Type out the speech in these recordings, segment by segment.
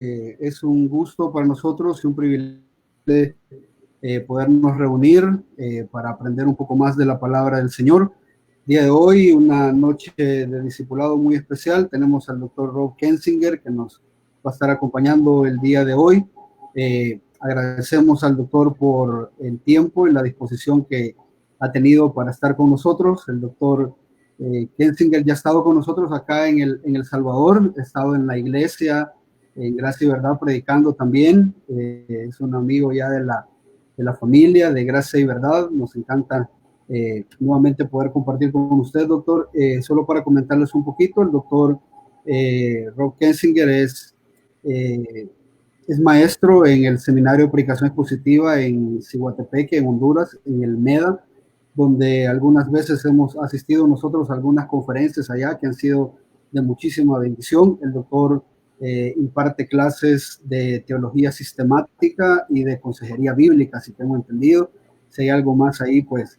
Es un gusto para nosotros y un privilegio podernos reunir para aprender un poco más de la palabra del Señor. Día de hoy, una noche de discipulado muy especial. Tenemos al doctor Rob Kensinger que nos va a estar acompañando el día de hoy. Agradecemos al doctor por el tiempo y la disposición que ha tenido para estar con nosotros. El doctor Kensinger ya ha estado con nosotros acá en el Salvador, ha estado en la iglesia en Gracia y Verdad predicando también. Es un amigo ya de la familia de Gracia y Verdad. Nos encanta nuevamente poder compartir con usted, doctor. Solo para comentarles un poquito, el doctor Rob Kensinger es maestro en el Seminario de Predicación Expositiva en Ciguatepeque, en Honduras, en el MEDA, donde algunas veces hemos asistido nosotros a algunas conferencias allá que han sido de muchísima bendición. El doctor imparte clases de teología sistemática y de consejería bíblica, si tengo entendido. Si hay algo más ahí, pues,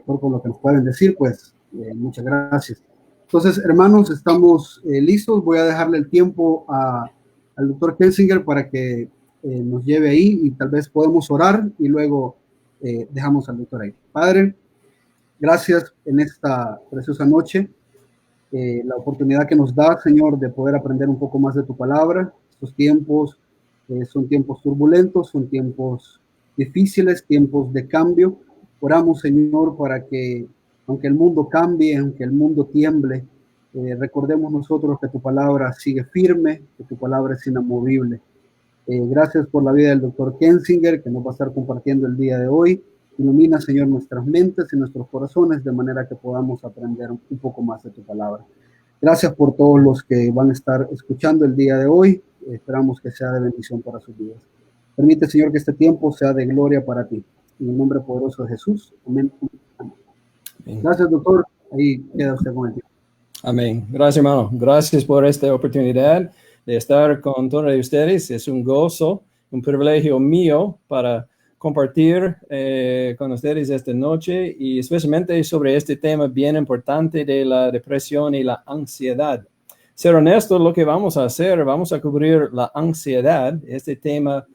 doctor, con lo que nos pueden decir, pues, muchas gracias. Entonces, hermanos, estamos listos. Voy a dejarle el tiempo al doctor Kensinger para que nos lleve ahí y tal vez podemos orar y luego dejamos al doctor ahí. Padre, gracias en esta preciosa noche, la oportunidad que nos da, Señor, de poder aprender un poco más de tu palabra. Estos tiempos son tiempos turbulentos, son tiempos difíciles, tiempos de cambio. Oramos, Señor, para que, aunque el mundo cambie, aunque el mundo tiemble, recordemos nosotros que tu palabra sigue firme, que tu palabra es inamovible. Gracias por la vida del doctor Kensinger, que nos va a estar compartiendo el día de hoy. Ilumina, Señor, nuestras mentes y nuestros corazones de manera que podamos aprender un poco más de tu palabra. Gracias por todos los que van a estar escuchando el día de hoy. Esperamos que sea de bendición para sus vidas. Permite, Señor, que este tiempo sea de gloria para ti. En el nombre poderoso de Jesús. Amén. Amén. Gracias, doctor. Ahí queda usted con el tiempo. Amén. Gracias, hermano. Gracias por esta oportunidad de estar con todos ustedes. Es un gozo, un privilegio mío para compartir con ustedes esta noche y especialmente sobre este tema bien importante de la depresión y la ansiedad. Ser honesto, lo que vamos a hacer, vamos a cubrir la ansiedad, este tema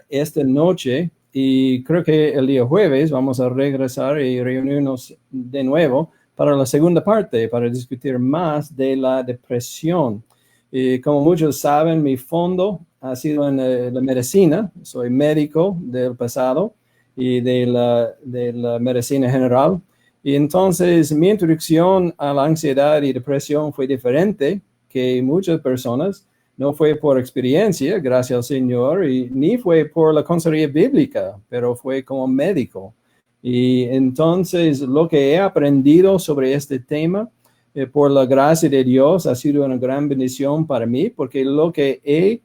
esta noche, y creo que el día jueves vamos a regresar y reunirnos de nuevo para la segunda parte, para discutir más de la depresión. Y como muchos saben, mi fondo ha sido en la medicina. Soy médico del pasado y de la medicina general. Y entonces mi introducción a la ansiedad y depresión fue diferente que muchas personas. No fue por experiencia, gracias al Señor, y ni fue por la consejería bíblica, pero fue como médico. Y entonces lo que he aprendido sobre este tema, por la gracia de Dios, ha sido una gran bendición para mí, porque lo que he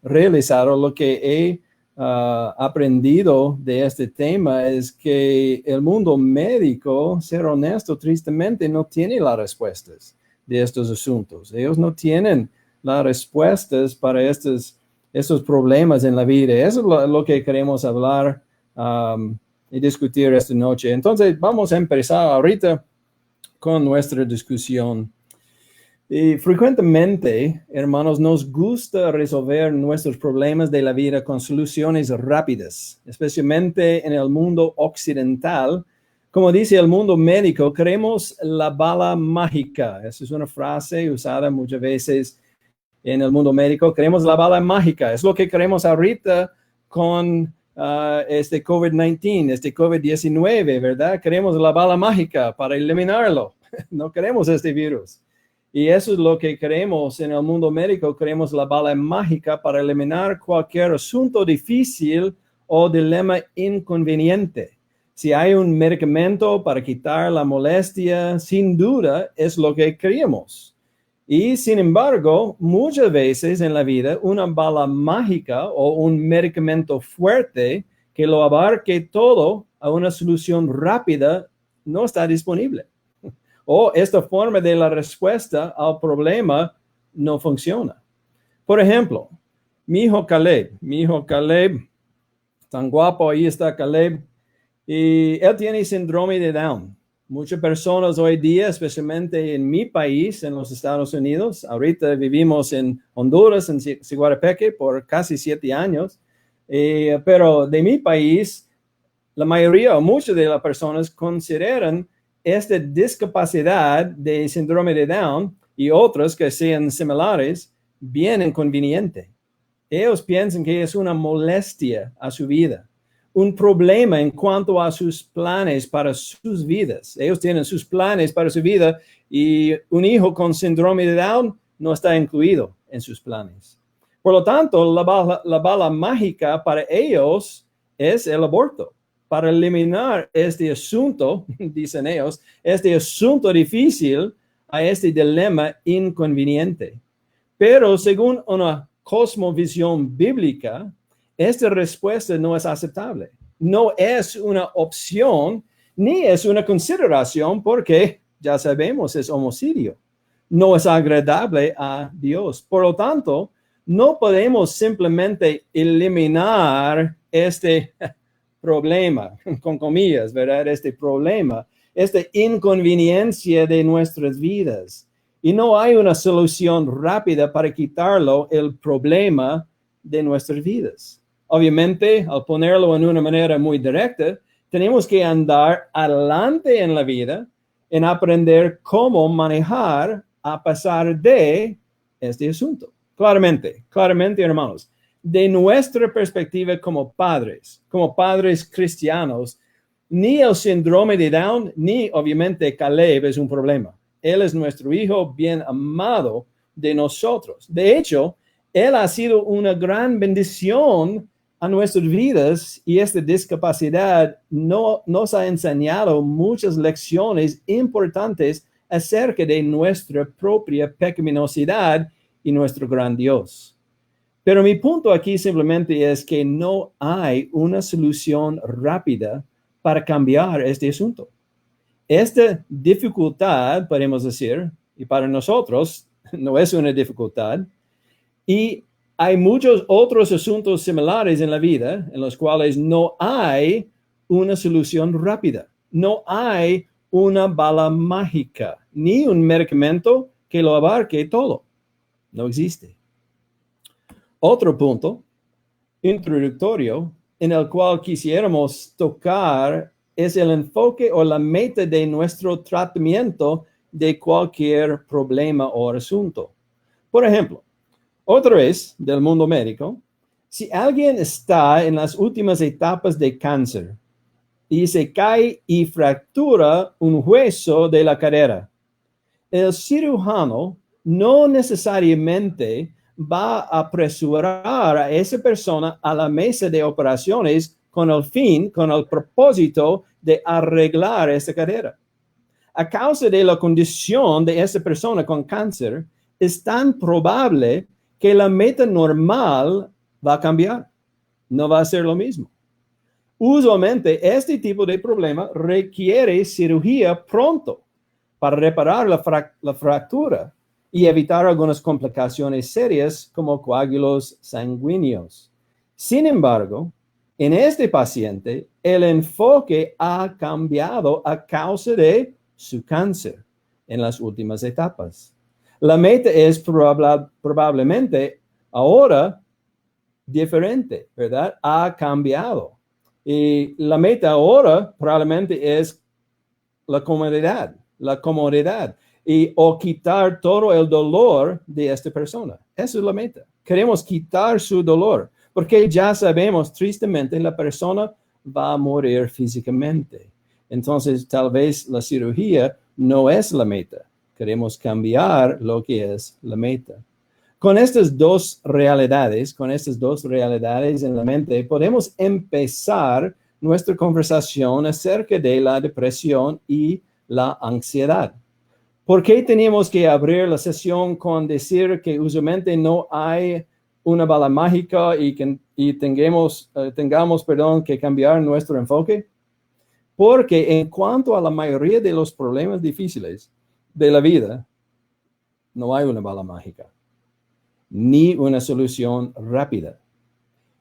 realizado, lo que he aprendido de este tema es que el mundo médico, ser honesto, tristemente no tiene las respuestas de estos asuntos. Ellos no tienen las respuestas para estos problemas en la vida. Eso es lo que queremos hablar y discutir esta noche. Entonces, vamos a empezar ahorita con nuestra discusión. Y frecuentemente, hermanos, nos gusta resolver nuestros problemas de la vida con soluciones rápidas, especialmente en el mundo occidental. Como dice el mundo médico, queremos la bala mágica. Esa es una frase usada muchas veces en el mundo médico. Queremos la bala mágica. Es lo que queremos ahorita con este COVID-19, este COVID-19, ¿verdad? Queremos la bala mágica para eliminarlo. No queremos este virus. Y eso es lo que queremos en el mundo médico. Queremos la bala mágica para eliminar cualquier asunto difícil o dilema inconveniente. Si hay un medicamento para quitar la molestia, sin duda es lo que queríamos. Y sin embargo, muchas veces en la vida, una bala mágica o un medicamento fuerte que lo abarque todo a una solución rápida no está disponible. O esta forma de la respuesta al problema no funciona. Por ejemplo, mi hijo Caleb, tan guapo, ahí está Caleb, y él tiene síndrome de Down. Muchas personas hoy día, especialmente en mi país, en los Estados Unidos, ahorita vivimos en Honduras, en Siguatepeque, por casi 7 años, pero de mi país, la mayoría o muchas de las personas consideran esta discapacidad de síndrome de Down y otras que sean similares bien inconveniente. Ellos piensan que es una molestia a su vida, un problema en cuanto a sus planes para sus vidas. Ellos tienen sus planes para su vida y un hijo con síndrome de Down no está incluido en sus planes. Por lo tanto, la bala mágica para ellos es el aborto, para eliminar este asunto, dicen ellos, este asunto difícil a este dilema inconveniente. Pero según una cosmovisión bíblica, esta respuesta no es aceptable. No es una opción ni es una consideración porque, ya sabemos, es homicidio. No es agradable a Dios. Por lo tanto, no podemos simplemente eliminar este problema, con comillas, ¿verdad? Este problema, esta inconveniencia de nuestras vidas. Y no hay una solución rápida para quitarlo, el problema de nuestras vidas. Obviamente, al ponerlo en una manera muy directa, tenemos que andar adelante en la vida en aprender cómo manejar a pesar de este asunto. Claramente, hermanos, de nuestra perspectiva como padres cristianos, ni el síndrome de Down, ni obviamente Caleb es un problema. Él es nuestro hijo bien amado de nosotros. De hecho, él ha sido una gran bendición a nuestras vidas y esta discapacidad nos ha enseñado muchas lecciones importantes acerca de nuestra propia pecaminosidad y nuestro gran Dios. Pero mi punto aquí simplemente es que no hay una solución rápida para cambiar este asunto. Esta dificultad, podemos decir, y para nosotros no es una dificultad, y hay muchos otros asuntos similares en la vida en los cuales no hay una solución rápida. No hay una bala mágica, ni un medicamento que lo abarque todo. No existe. Otro punto introductorio en el cual quisiéramos tocar es el enfoque o la meta de nuestro tratamiento de cualquier problema o asunto. Por ejemplo, otra vez del mundo médico, si alguien está en las últimas etapas de cáncer y se cae y fractura un hueso de la cadera, el cirujano no necesariamente va a apresurar a esa persona a la mesa de operaciones con el propósito de arreglar esa cadera. A causa de la condición de esa persona con cáncer, es tan probable que la meta normal va a cambiar. No va a ser lo mismo. Usualmente, este tipo de problema requiere cirugía pronto para reparar la fractura y evitar algunas complicaciones serias como coágulos sanguíneos. Sin embargo, en este paciente, el enfoque ha cambiado a causa de su cáncer en las últimas etapas. La meta es probablemente ahora diferente, ¿verdad? Ha cambiado. Y la meta ahora probablemente es la comodidad o quitar todo el dolor de esta persona. Esa es la meta. Queremos quitar su dolor, porque ya sabemos tristemente la persona va a morir físicamente. Entonces, tal vez la cirugía no es la meta. Queremos cambiar lo que es la meta. Con estas dos realidades en la mente, podemos empezar nuestra conversación acerca de la depresión y la ansiedad. ¿Por qué tenemos que abrir la sesión con decir que usualmente no hay una bala mágica y tengamos que cambiar nuestro enfoque? Porque en cuanto a la mayoría de los problemas difíciles de la vida, no hay una bala mágica, ni una solución rápida,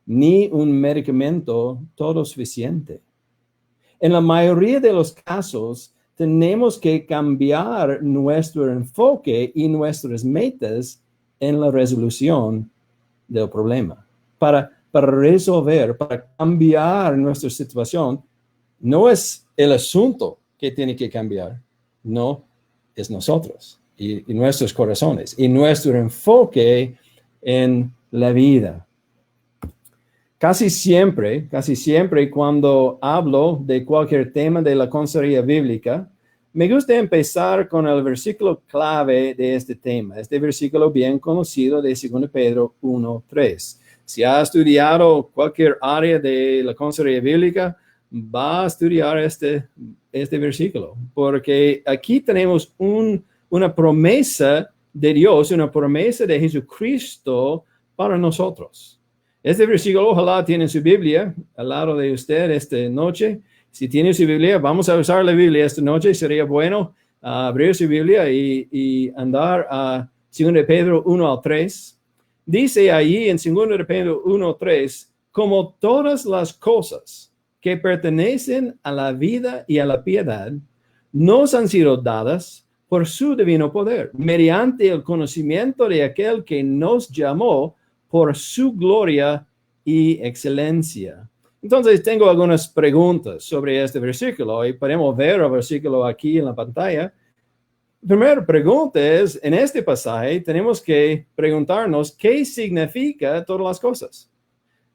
ni un medicamento todo suficiente. En la mayoría de los casos, tenemos que cambiar nuestro enfoque y nuestras metas en la resolución del problema. Para resolver, para cambiar nuestra situación, no es el asunto que tiene que cambiar, no, es nosotros y nuestros corazones y nuestro enfoque en la vida. Casi siempre cuando hablo de cualquier tema de la consejería bíblica, me gusta empezar con el versículo clave de este tema, este versículo bien conocido de 2 Pedro 1:3. Si ha estudiado cualquier área de la consejería bíblica, va a estudiar este versículo, porque aquí tenemos una promesa de Dios, una promesa de Jesucristo para nosotros. Este versículo, ojalá tiene su Biblia al lado de usted esta noche. Si tiene su Biblia, vamos a usar la Biblia esta noche. Sería bueno abrir su Biblia y andar a 2 Pedro 1-3. Dice ahí en 2 Pedro 1:3, como todas las cosas que pertenecen a la vida y a la piedad, nos han sido dadas por su divino poder, mediante el conocimiento de aquel que nos llamó por su gloria y excelencia. Entonces, tengo algunas preguntas sobre este versículo y podemos ver el versículo aquí en la pantalla. La primera pregunta es, en este pasaje tenemos que preguntarnos qué significa todas las cosas.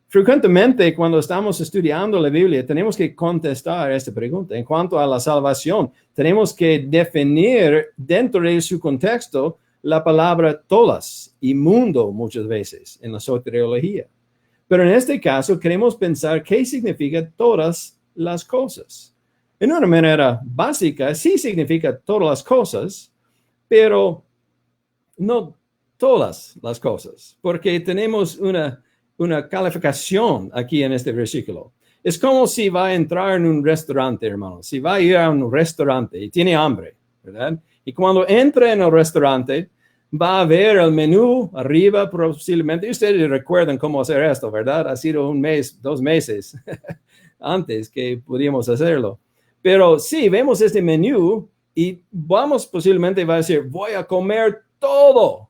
Frecuentemente, cuando estamos estudiando la Biblia, tenemos que contestar esta pregunta. En cuanto a la salvación, tenemos que definir dentro de su contexto la palabra todas y mundo muchas veces en la soteriología. Pero en este caso queremos pensar qué significa todas las cosas. En una manera básica, sí significa todas las cosas, pero no todas las cosas, porque tenemos una calificación aquí en este versículo. Es como si va a entrar en un restaurante, hermano. Si va a ir a un restaurante y tiene hambre, ¿verdad? Y cuando entra en el restaurante, va a ver el menú arriba posiblemente. Ustedes recuerdan cómo hacer esto, ¿verdad? Ha sido un mes, 2 meses antes que pudimos hacerlo. Pero sí, vemos este menú y vamos posiblemente va a decir, voy a comer todo.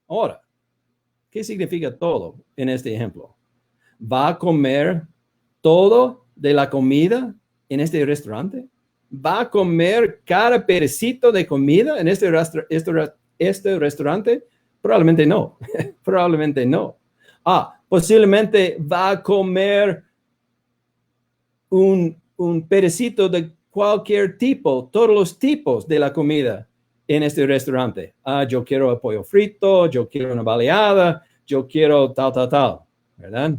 Ahora, ¿qué significa todo en este ejemplo? ¿Va a comer todo de la comida en este restaurante? ¿Va a comer cada pedacito de comida en este restaurante? Probablemente no. Probablemente no. Posiblemente va a comer un pedacito de cualquier tipo, todos los tipos de la comida en este restaurante. Yo quiero el pollo frito, yo quiero una baleada, yo quiero tal, ¿verdad?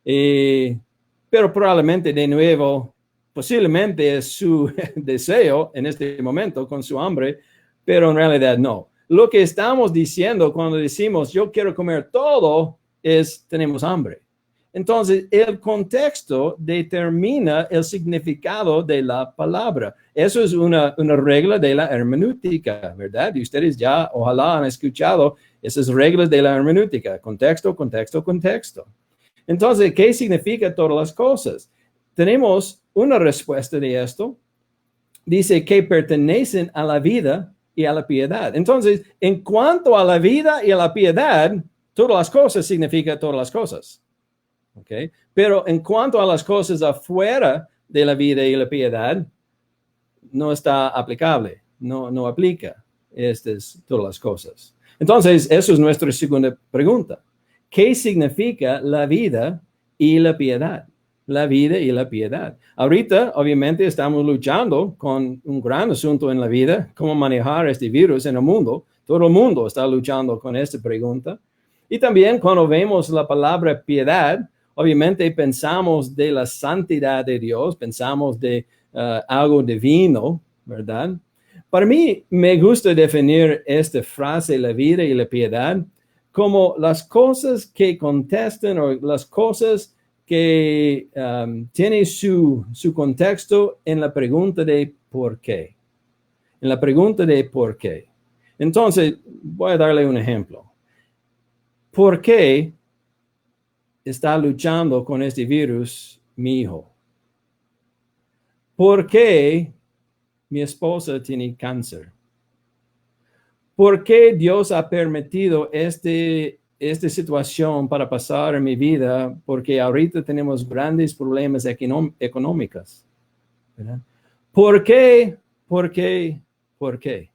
Pero probablemente de nuevo, posiblemente es su deseo en este momento con su hambre, pero en realidad no. Lo que estamos diciendo cuando decimos yo quiero comer todo es tenemos hambre. Entonces, el contexto determina el significado de la palabra. Eso es una regla de la hermenéutica, ¿verdad? Y ustedes ya, ojalá, han escuchado esas reglas de la hermenéutica. Contexto. Entonces, ¿qué significa todas las cosas? Tenemos una respuesta de esto. Dice que pertenecen a la vida y a la piedad. Entonces, en cuanto a la vida y a la piedad, todas las cosas significa todas las cosas. Okay. Pero en cuanto a las cosas afuera de la vida y la piedad, no está aplicable, no aplica todas las cosas. Entonces, eso es nuestra segunda pregunta. ¿Qué significa la vida y la piedad? La vida y la piedad. Ahorita, obviamente, estamos luchando con un gran asunto en la vida, cómo manejar este virus en el mundo. Todo el mundo está luchando con esta pregunta. Y también cuando vemos la palabra piedad, obviamente pensamos de la santidad de Dios, pensamos de algo divino, ¿verdad? Para mí me gusta definir esta frase, la vida y la piedad, como las cosas que contestan o las cosas que tienen su contexto en la pregunta de por qué. En la pregunta de por qué. Entonces, voy a darle un ejemplo. ¿Por qué está luchando con este virus mi hijo? ¿por qué mi esposa tiene cáncer? ¿Por qué Dios ha permitido esta situación para pasar en mi vida? Porque ahorita tenemos grandes problemas económicos, ¿verdad? ¿Por qué? ¿Por qué? ¿Por qué?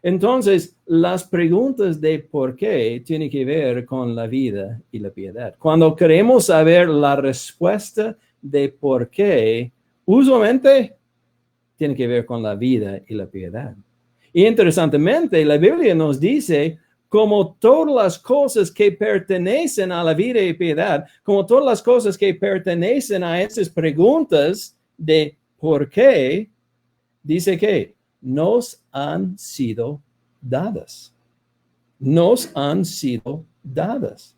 Entonces, las preguntas de por qué tienen que ver con la vida y la piedad. Cuando queremos saber la respuesta de por qué, usualmente tiene que ver con la vida y la piedad. Y interesantemente, la Biblia nos dice, como todas las cosas que pertenecen a la vida y piedad, como todas las cosas que pertenecen a esas preguntas de por qué, dice que nos han sido dadas. Nos han sido dadas.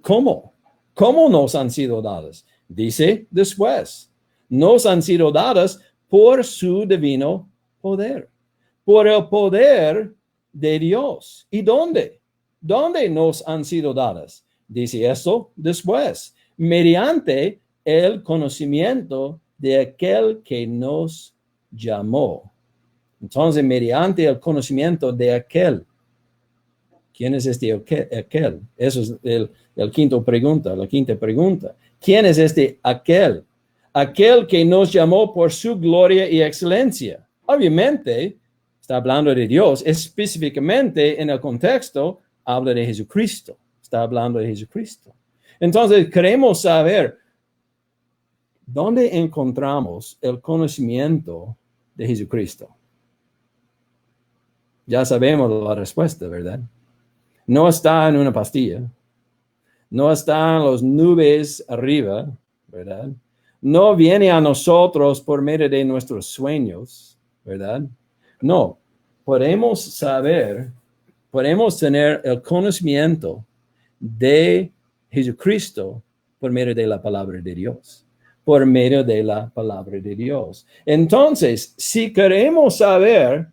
¿Cómo? ¿Cómo nos han sido dadas? Dice después, nos han sido dadas por su divino poder, por el poder de Dios. ¿Y dónde? ¿Dónde nos han sido dadas? Dice eso después, mediante el conocimiento de aquel que nos llamó. Entonces, mediante el conocimiento de aquel. ¿Quién es este aquel? Eso es la quinta pregunta. ¿Quién es este aquel? Aquel que nos llamó por su gloria y excelencia. Obviamente, está hablando de Dios. Específicamente, en el contexto, habla de Jesucristo. Está hablando de Jesucristo. Entonces, queremos saber dónde encontramos el conocimiento de Jesucristo. Ya sabemos la respuesta, ¿verdad? No está en una pastilla. No está en las nubes arriba, ¿verdad? No viene a nosotros por medio de nuestros sueños, ¿verdad? No, podemos saber, podemos tener el conocimiento de Jesucristo por medio de la palabra de Dios. Por medio de la palabra de Dios. Entonces, si queremos saber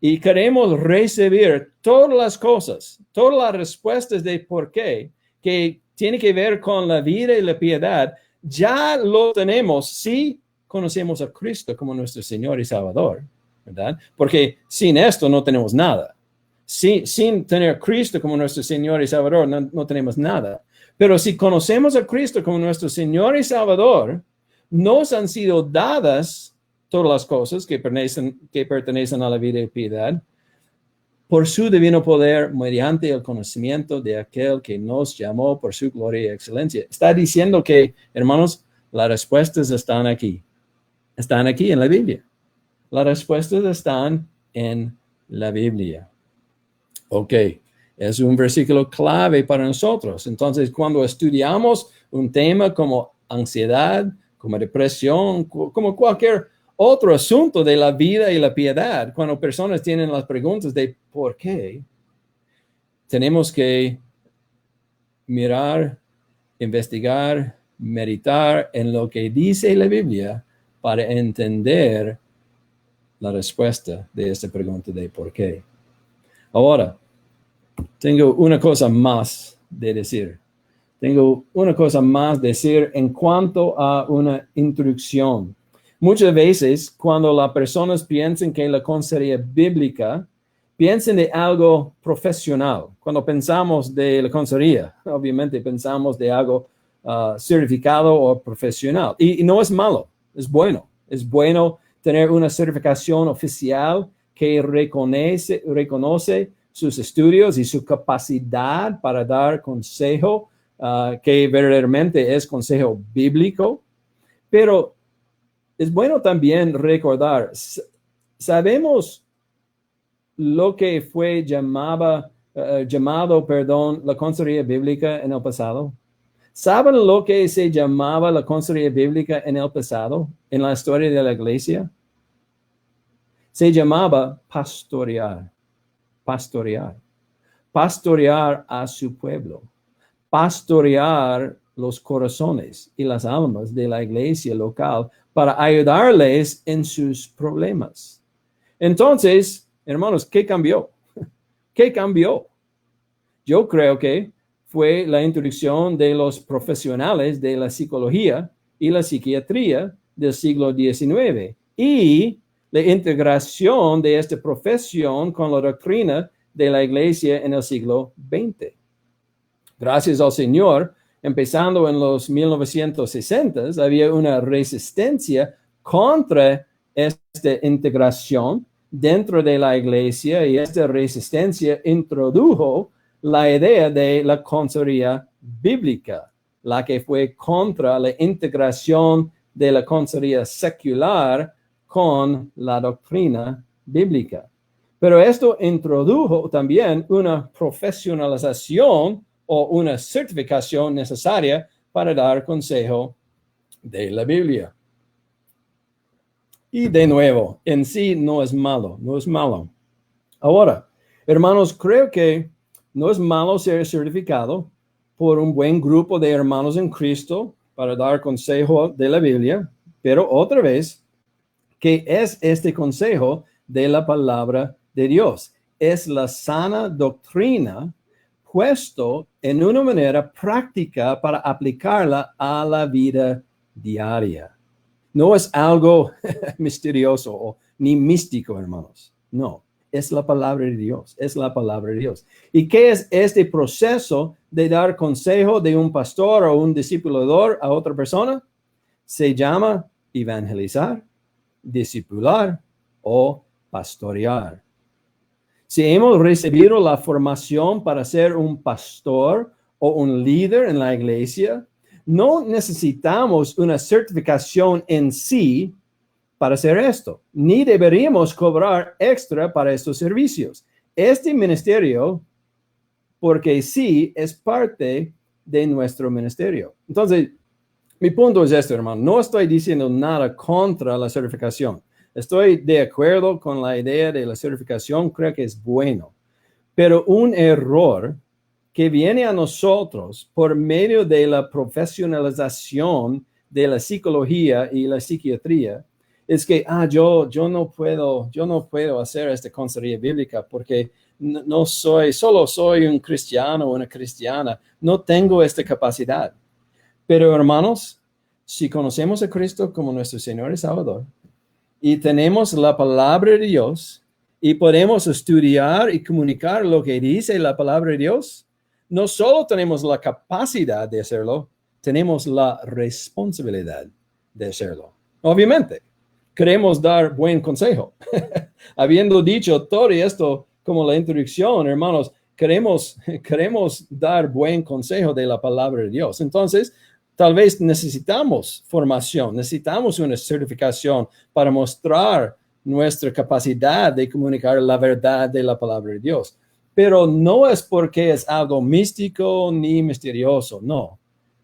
y queremos recibir todas las cosas, todas las respuestas de por qué, que tiene que ver con la vida y la piedad, ya lo tenemos si conocemos a Cristo como nuestro Señor y Salvador, ¿verdad? Porque sin esto no tenemos nada. Sin tener a Cristo como nuestro Señor y Salvador, no tenemos nada. Pero si conocemos a Cristo como nuestro Señor y Salvador, nos han sido dadas todas las cosas que pertenecen a la vida y piedad, por su divino poder, mediante el conocimiento de aquel que nos llamó por su gloria y excelencia. Está diciendo que, hermanos, las respuestas están aquí. Están aquí en la Biblia. Las respuestas están en la Biblia. Ok, es un versículo clave para nosotros. Entonces, cuando estudiamos un tema como ansiedad, como depresión, como cualquier otro asunto de la vida y la piedad, cuando personas tienen las preguntas de por qué, tenemos que mirar, investigar, meditar en lo que dice la Biblia para entender la respuesta de esta pregunta de por qué. Ahora, tengo una cosa más de decir. Tengo una cosa más de decir en cuanto a una introducción. Muchas veces, cuando las personas piensan que la consejería bíblica, piensan de algo profesional. Cuando pensamos de la consejería, obviamente pensamos de algo certificado o profesional. Y no es malo, es bueno. Es bueno tener una certificación oficial que reconoce sus estudios y su capacidad para dar consejo, que verdaderamente es consejo bíblico. Pero es bueno también recordar, sabemos lo que fue llamado, la consejería bíblica en el pasado. ¿Saben lo que se llamaba la consejería bíblica en el pasado, en la historia de la iglesia? Se llamaba pastorear a su pueblo, pastorear los corazones y las almas de la iglesia local para ayudarles en sus problemas. Entonces, hermanos, ¿qué cambió? ¿Qué cambió? Yo creo que fue la introducción de los profesionales de la psicología y la psiquiatría del siglo XIX y la integración de esta profesión con la doctrina de la iglesia en el siglo XX. Gracias al Señor, empezando en los 1960s, había una resistencia contra esta integración dentro de la iglesia y esta resistencia introdujo la idea de la consejería bíblica, la que fue contra la integración de la consejería secular con la doctrina bíblica. Pero esto introdujo también una profesionalización o una certificación necesaria para dar consejo de la Biblia. Y de nuevo, en sí no es malo, no es malo. Ahora, hermanos, creo que no es malo ser certificado por un buen grupo de hermanos en Cristo para dar consejo de la Biblia, pero otra vez, ¿qué es este consejo de la palabra de Dios? Es la sana doctrina puesto en una manera práctica para aplicarla a la vida diaria. No es algo misterioso ni místico, hermanos. No, es la palabra de Dios, es la palabra de Dios. ¿Y qué es este proceso de dar consejo de un pastor o un discipulador a otra persona? Se llama evangelizar, discipular o pastorear. Si hemos recibido la formación para ser un pastor o un líder en la iglesia, no necesitamos una certificación en sí para hacer esto, ni deberíamos cobrar extra para estos servicios. Este ministerio, porque sí, es parte de nuestro ministerio. Entonces, mi punto es este, hermano. No estoy diciendo nada contra la certificación. Estoy de acuerdo con la idea de la certificación, creo que es bueno. Pero un error que viene a nosotros por medio de la profesionalización de la psicología y la psiquiatría es que yo no puedo hacer esta consejería bíblica porque solo soy un cristiano o una cristiana, no tengo esta capacidad. Pero hermanos, si conocemos a Cristo como nuestro Señor y Salvador y tenemos la palabra de Dios y podemos estudiar y comunicar lo que dice la palabra de Dios, no solo tenemos la capacidad de hacerlo, tenemos la responsabilidad de hacerlo. Obviamente, queremos dar buen consejo. Habiendo dicho todo esto como la introducción, hermanos, queremos dar buen consejo de la palabra de Dios. Entonces, tal vez necesitamos formación, necesitamos una certificación para mostrar nuestra capacidad de comunicar la verdad de la palabra de Dios. Pero no es porque es algo místico ni misterioso, no.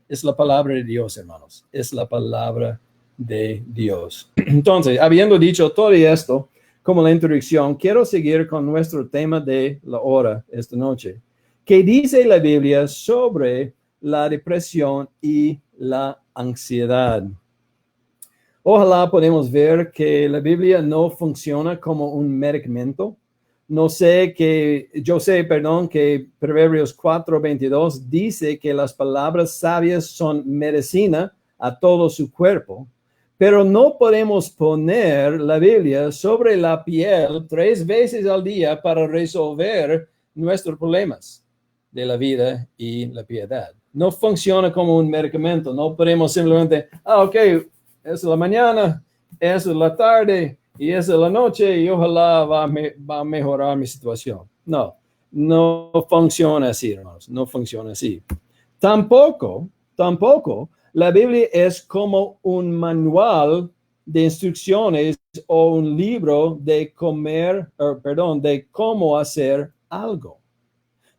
Es la palabra de Dios, hermanos. Es la palabra de Dios. Entonces, habiendo dicho todo esto, como la introducción, quiero seguir con nuestro tema de la hora esta noche. ¿Qué dice la Biblia sobre la depresión y la ansiedad? Ojalá podamos ver que la Biblia no funciona como un medicamento. Yo sé que Proverbios 4:22 dice que las palabras sabias son medicina a todo su cuerpo, pero no podemos poner la Biblia sobre la piel 3 veces al día para resolver nuestros problemas de la vida y la piedad. No funciona como un medicamento. No podemos simplemente, ok, es la mañana, es la tarde y es la noche y ojalá va a mejorar mi situación. No funciona así, hermanos. No funciona así. Tampoco la Biblia es como un manual de instrucciones o un libro de cómo hacer algo.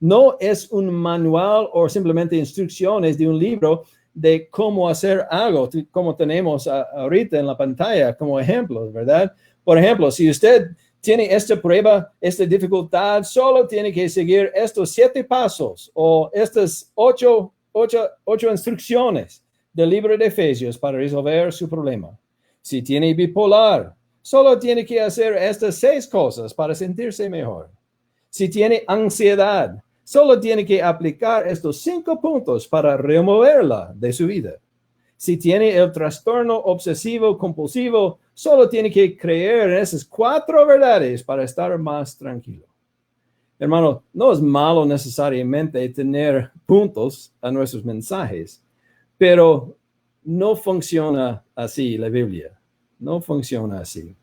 No es un manual o simplemente instrucciones de un libro de cómo hacer algo, como tenemos ahorita en la pantalla como ejemplos, ¿verdad? Por ejemplo, si usted tiene esta prueba, esta dificultad, solo tiene que seguir estos 7 pasos o estas 8 instrucciones del libro de Efesios para resolver su problema. Si tiene bipolar, solo tiene que hacer estas 6 cosas para sentirse mejor. Si tiene ansiedad, solo tiene que aplicar estos 5 puntos para removerla de su vida. Si tiene el trastorno obsesivo compulsivo, solo tiene que creer en esas 4 verdades para estar más tranquilo. Hermano, no es malo necesariamente tener puntos a nuestros mensajes, pero no funciona así la Biblia. No funciona así.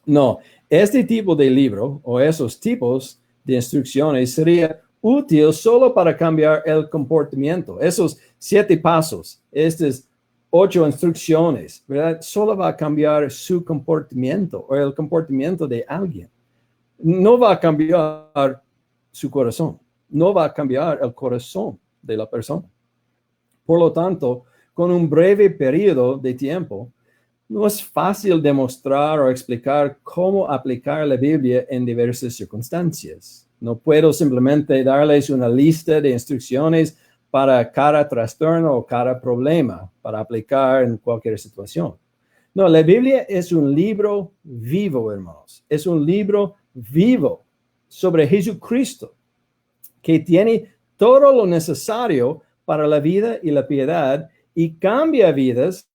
No, este tipo de libro o esos tipos de instrucciones sería útil solo para cambiar el comportamiento. Esos 7 pasos, estas 8 instrucciones, ¿verdad? Solo va a cambiar su comportamiento o el comportamiento de alguien. No va a cambiar su corazón. No va a cambiar el corazón de la persona. Por lo tanto, con un breve periodo de tiempo, no es fácil demostrar o explicar cómo aplicar la Biblia en diversas circunstancias. No puedo simplemente darles una lista de instrucciones para cada trastorno o cada problema para aplicar en cualquier situación. No, la Biblia es un libro vivo, hermanos. Es un libro vivo sobre Jesucristo que tiene todo lo necesario para la vida y la piedad y cambia vidas,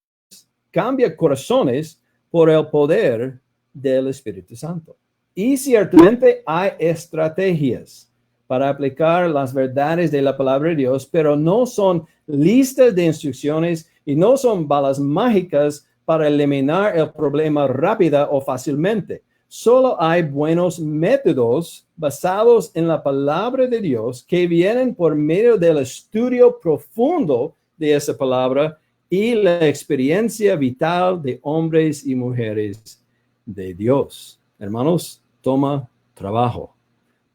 cambia corazones por el poder del Espíritu Santo. Y ciertamente hay estrategias para aplicar las verdades de la palabra de Dios, pero no son listas de instrucciones y no son balas mágicas para eliminar el problema rápida o fácilmente. Solo hay buenos métodos basados en la palabra de Dios que vienen por medio del estudio profundo de esa palabra y la experiencia vital de hombres y mujeres de Dios. Hermanos, toma trabajo,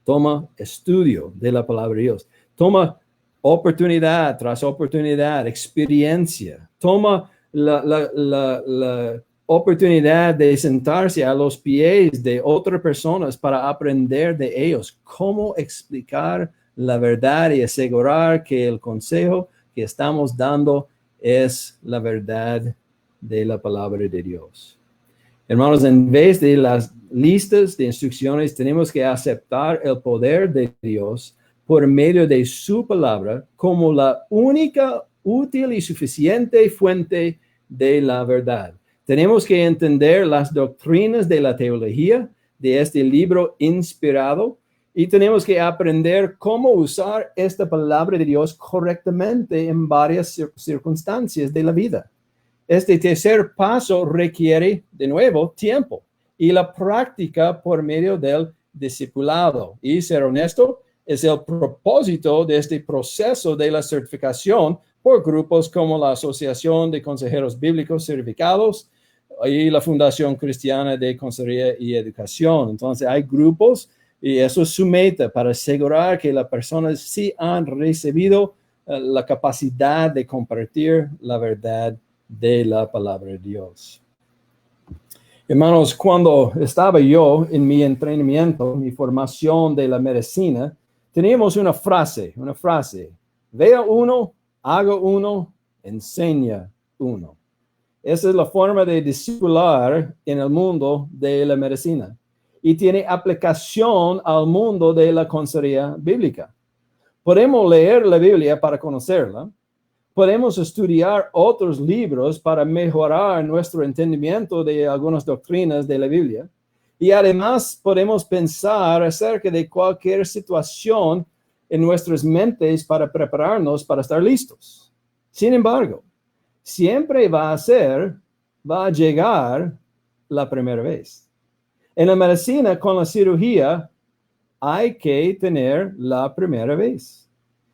toma estudio de la palabra de Dios, toma oportunidad tras oportunidad, experiencia, toma la oportunidad de sentarse a los pies de otras personas para aprender de ellos cómo explicar la verdad y asegurar que el consejo que estamos dando es la verdad de la palabra de Dios. Hermanos, en vez de las listas de instrucciones, tenemos que aceptar el poder de Dios por medio de su palabra como la única útil y suficiente fuente de la verdad. Tenemos que entender las doctrinas de la teología de este libro inspirado y tenemos que aprender cómo usar esta palabra de Dios correctamente en varias circunstancias de la vida. Este tercer paso requiere, de nuevo, tiempo y la práctica por medio del discipulado. Y ser honesto, es el propósito de este proceso de la certificación por grupos como la Asociación de Consejeros Bíblicos Certificados y la Fundación Cristiana de Consejería y Educación. Entonces, hay grupos y eso es su meta para asegurar que las personas sí han recibido la capacidad de compartir la verdad de la palabra de Dios. Hermanos, cuando estaba yo en mi entrenamiento, mi formación de la medicina, teníamos una frase, vea uno, haga uno, enseña uno. Esa es la forma de discipular en el mundo de la medicina y tiene aplicación al mundo de la consejería bíblica. Podemos leer la Biblia para conocerla. Podemos estudiar otros libros para mejorar nuestro entendimiento de algunas doctrinas de la Biblia. Y además podemos pensar acerca de cualquier situación en nuestras mentes para prepararnos para estar listos. Sin embargo, siempre va a llegar la primera vez. En la medicina, con la cirugía, hay que tener la primera vez.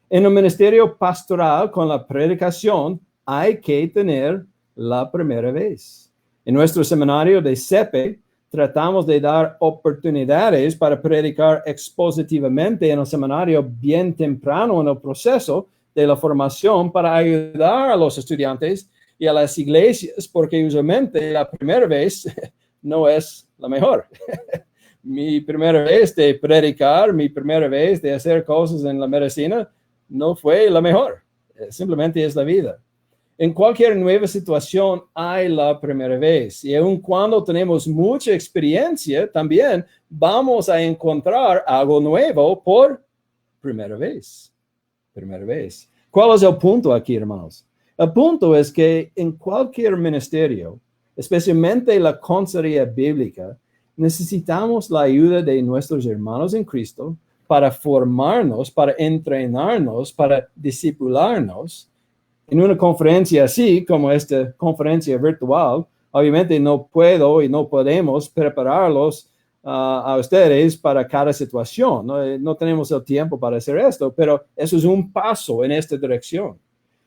En el ministerio pastoral, con la predicación, hay que tener la primera vez. En nuestro seminario de CEPE, tratamos de dar oportunidades para predicar expositivamente en el seminario bien temprano en el proceso de la formación para ayudar a los estudiantes y a las iglesias, porque usualmente la primera vez no es la mejor. Mi primera vez de predicar, mi primera vez de hacer cosas en la medicina, no fue la mejor. Simplemente es la vida. En cualquier nueva situación hay la primera vez. Y aun cuando tenemos mucha experiencia, también vamos a encontrar algo nuevo por primera vez. Primera vez. ¿Cuál es el punto aquí, hermanos? El punto es que en cualquier ministerio, especialmente la consejería bíblica, necesitamos la ayuda de nuestros hermanos en Cristo para formarnos, para entrenarnos, para discipularnos. En una conferencia así como esta conferencia virtual, obviamente no puedo y no podemos prepararlos a ustedes para cada situación. No tenemos el tiempo para hacer esto, pero eso es un paso en esta dirección.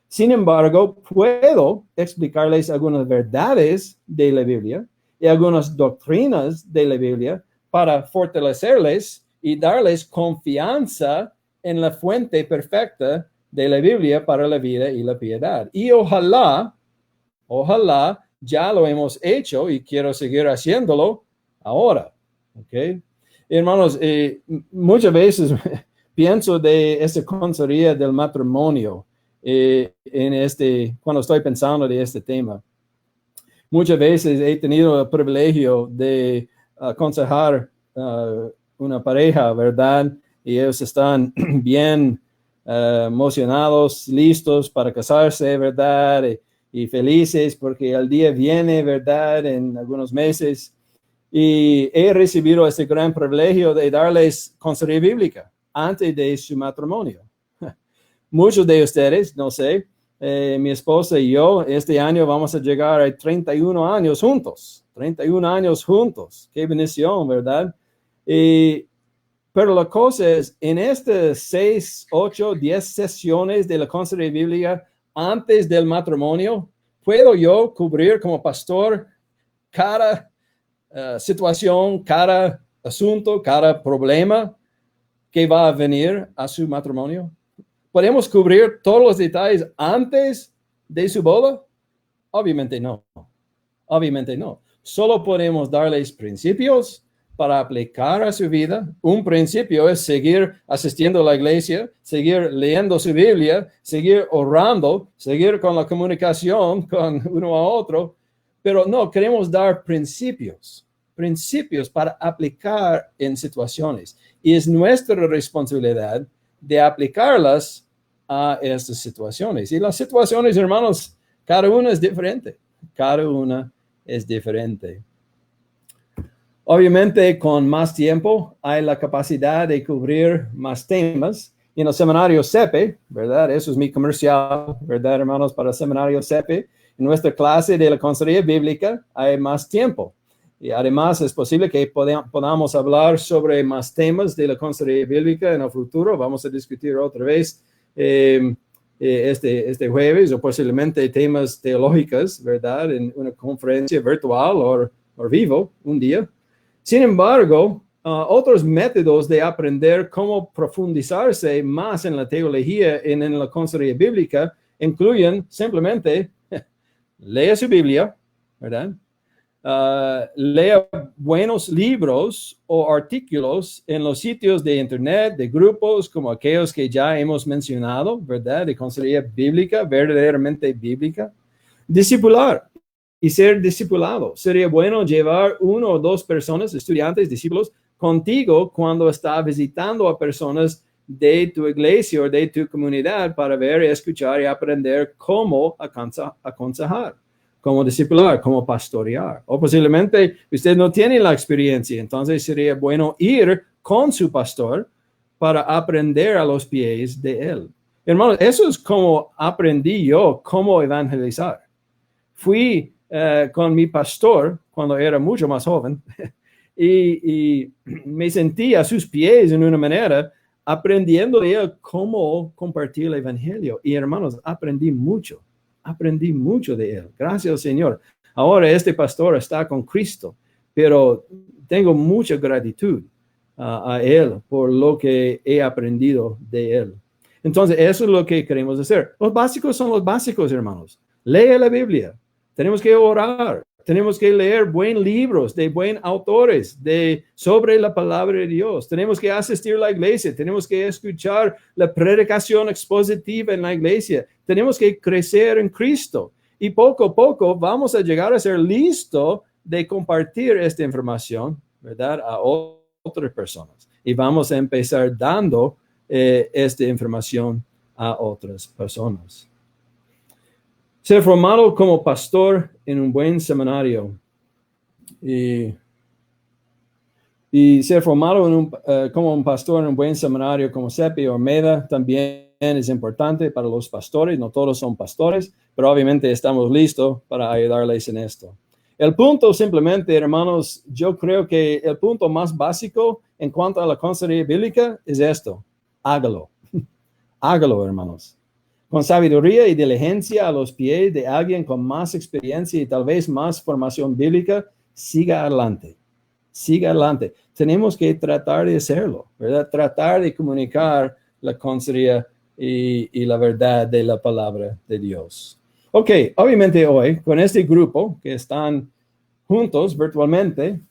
Sin embargo, puedo explicarles algunas verdades de la Biblia y algunas doctrinas de la Biblia para fortalecerles y darles confianza en la fuente perfecta de la Biblia para la vida y la piedad. Y ojalá ya lo hemos hecho y quiero seguir haciéndolo ahora. ¿Okay? Hermanos, muchas veces pienso de esta consejería del matrimonio cuando estoy pensando de este tema. Muchas veces he tenido el privilegio de aconsejar una pareja, ¿verdad? Y ellos están bien emocionados, listos para casarse, ¿verdad? Y felices porque el día viene, ¿verdad? En algunos meses. Y he recibido este gran privilegio de darles consejería bíblica antes de su matrimonio. Muchos de ustedes, no sé, mi esposa y yo, este año vamos a llegar a 31 años juntos. 31 años juntos. Qué bendición, ¿verdad? Pero la cosa es, en estas 6, 8, 10 sesiones de la consejería bíblica antes del matrimonio, ¿puedo yo cubrir como pastor cada situación, cada asunto, cada problema que va a venir a su matrimonio? ¿Podemos cubrir todos los detalles antes de su boda? Obviamente no. Obviamente no. Solo podemos darles principios para aplicar a su vida. Un principio es seguir asistiendo a la iglesia, seguir leyendo su Biblia, seguir orando, seguir con la comunicación con uno a otro. Pero no, queremos dar principios para aplicar en situaciones. Y es nuestra responsabilidad de aplicarlas a estas situaciones. Y las situaciones, hermanos, cada una es diferente. Cada una es diferente. Obviamente, con más tiempo hay la capacidad de cubrir más temas. Y en el seminario CEPE, ¿verdad? Eso es mi comercial, ¿verdad, hermanos? Para el seminario CEPE, en nuestra clase de la consejería bíblica hay más tiempo. Y además es posible que podamos hablar sobre más temas de la consejería bíblica en el futuro. Vamos a discutir otra vez este jueves o posiblemente temas teológicos, ¿verdad? En una conferencia virtual o vivo un día. Sin embargo, otros métodos de aprender cómo profundizarse más en la teología y en la consejería bíblica incluyen simplemente lea su Biblia, ¿verdad? Lea buenos libros o artículos en los sitios de internet, de grupos como aquellos que ya hemos mencionado, ¿verdad? De consejería bíblica, verdaderamente bíblica. Discipular y ser discipulado. Sería bueno llevar 1 o 2 personas, estudiantes, discípulos, contigo cuando estás visitando a personas de tu iglesia o de tu comunidad para ver, escuchar y aprender cómo aconsejar, cómo discipular, cómo pastorear. O posiblemente usted no tiene la experiencia, entonces sería bueno ir con su pastor para aprender a los pies de él. Hermanos, eso es como aprendí yo cómo evangelizar. Fui con mi pastor cuando era mucho más joven y me sentí a sus pies en una manera aprendiendo de él cómo compartir el evangelio. Y hermanos, aprendí mucho de él. Gracias al Señor. Ahora este pastor está con Cristo, pero tengo mucha gratitud a él por lo que he aprendido de él. Entonces, eso es lo que queremos hacer. Los básicos son los básicos, hermanos. Lee la Biblia. Tenemos que orar. Tenemos que leer buenos libros de buenos autores sobre la palabra de Dios. Tenemos que asistir a la iglesia. Tenemos que escuchar la predicación expositiva en la iglesia. Tenemos que crecer en Cristo. Y poco a poco vamos a llegar a ser listos de compartir esta información, ¿verdad? A otras personas. Y vamos a empezar dando esta información a otras personas. Ser formado como pastor en un buen seminario. Y ser formado como un pastor en un buen seminario como CEPI o MEDA también es importante para los pastores. No todos son pastores, pero obviamente estamos listos para ayudarles en esto. El punto simplemente, hermanos, yo creo que el punto más básico en cuanto a la consejería bíblica es esto. Hágalo. Hágalo, hermanos. Con sabiduría y diligencia a los pies de alguien con más experiencia y tal vez más formación bíblica, siga adelante. Siga adelante. Tenemos que tratar de hacerlo, ¿verdad? Tratar de comunicar la consejería y la verdad de la palabra de Dios. Ok, obviamente hoy, con este grupo que están juntos virtualmente,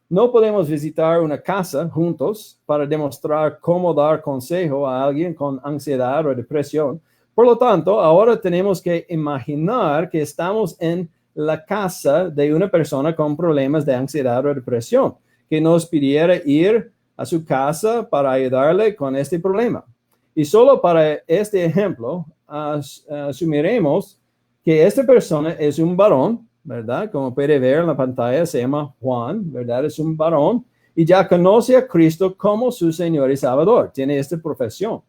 no podemos visitar una casa juntos para demostrar cómo dar consejo a alguien con ansiedad o depresión. Por lo tanto, ahora tenemos que imaginar que estamos en la casa de una persona con problemas de ansiedad o depresión, que nos pidiera ir a su casa para ayudarle con este problema. Y solo para este ejemplo, asumiremos que esta persona es un varón, ¿verdad? Como puede ver en la pantalla, se llama Juan, ¿verdad? Es un varón y ya conoce a Cristo como su Señor y Salvador. Tiene esta profesión.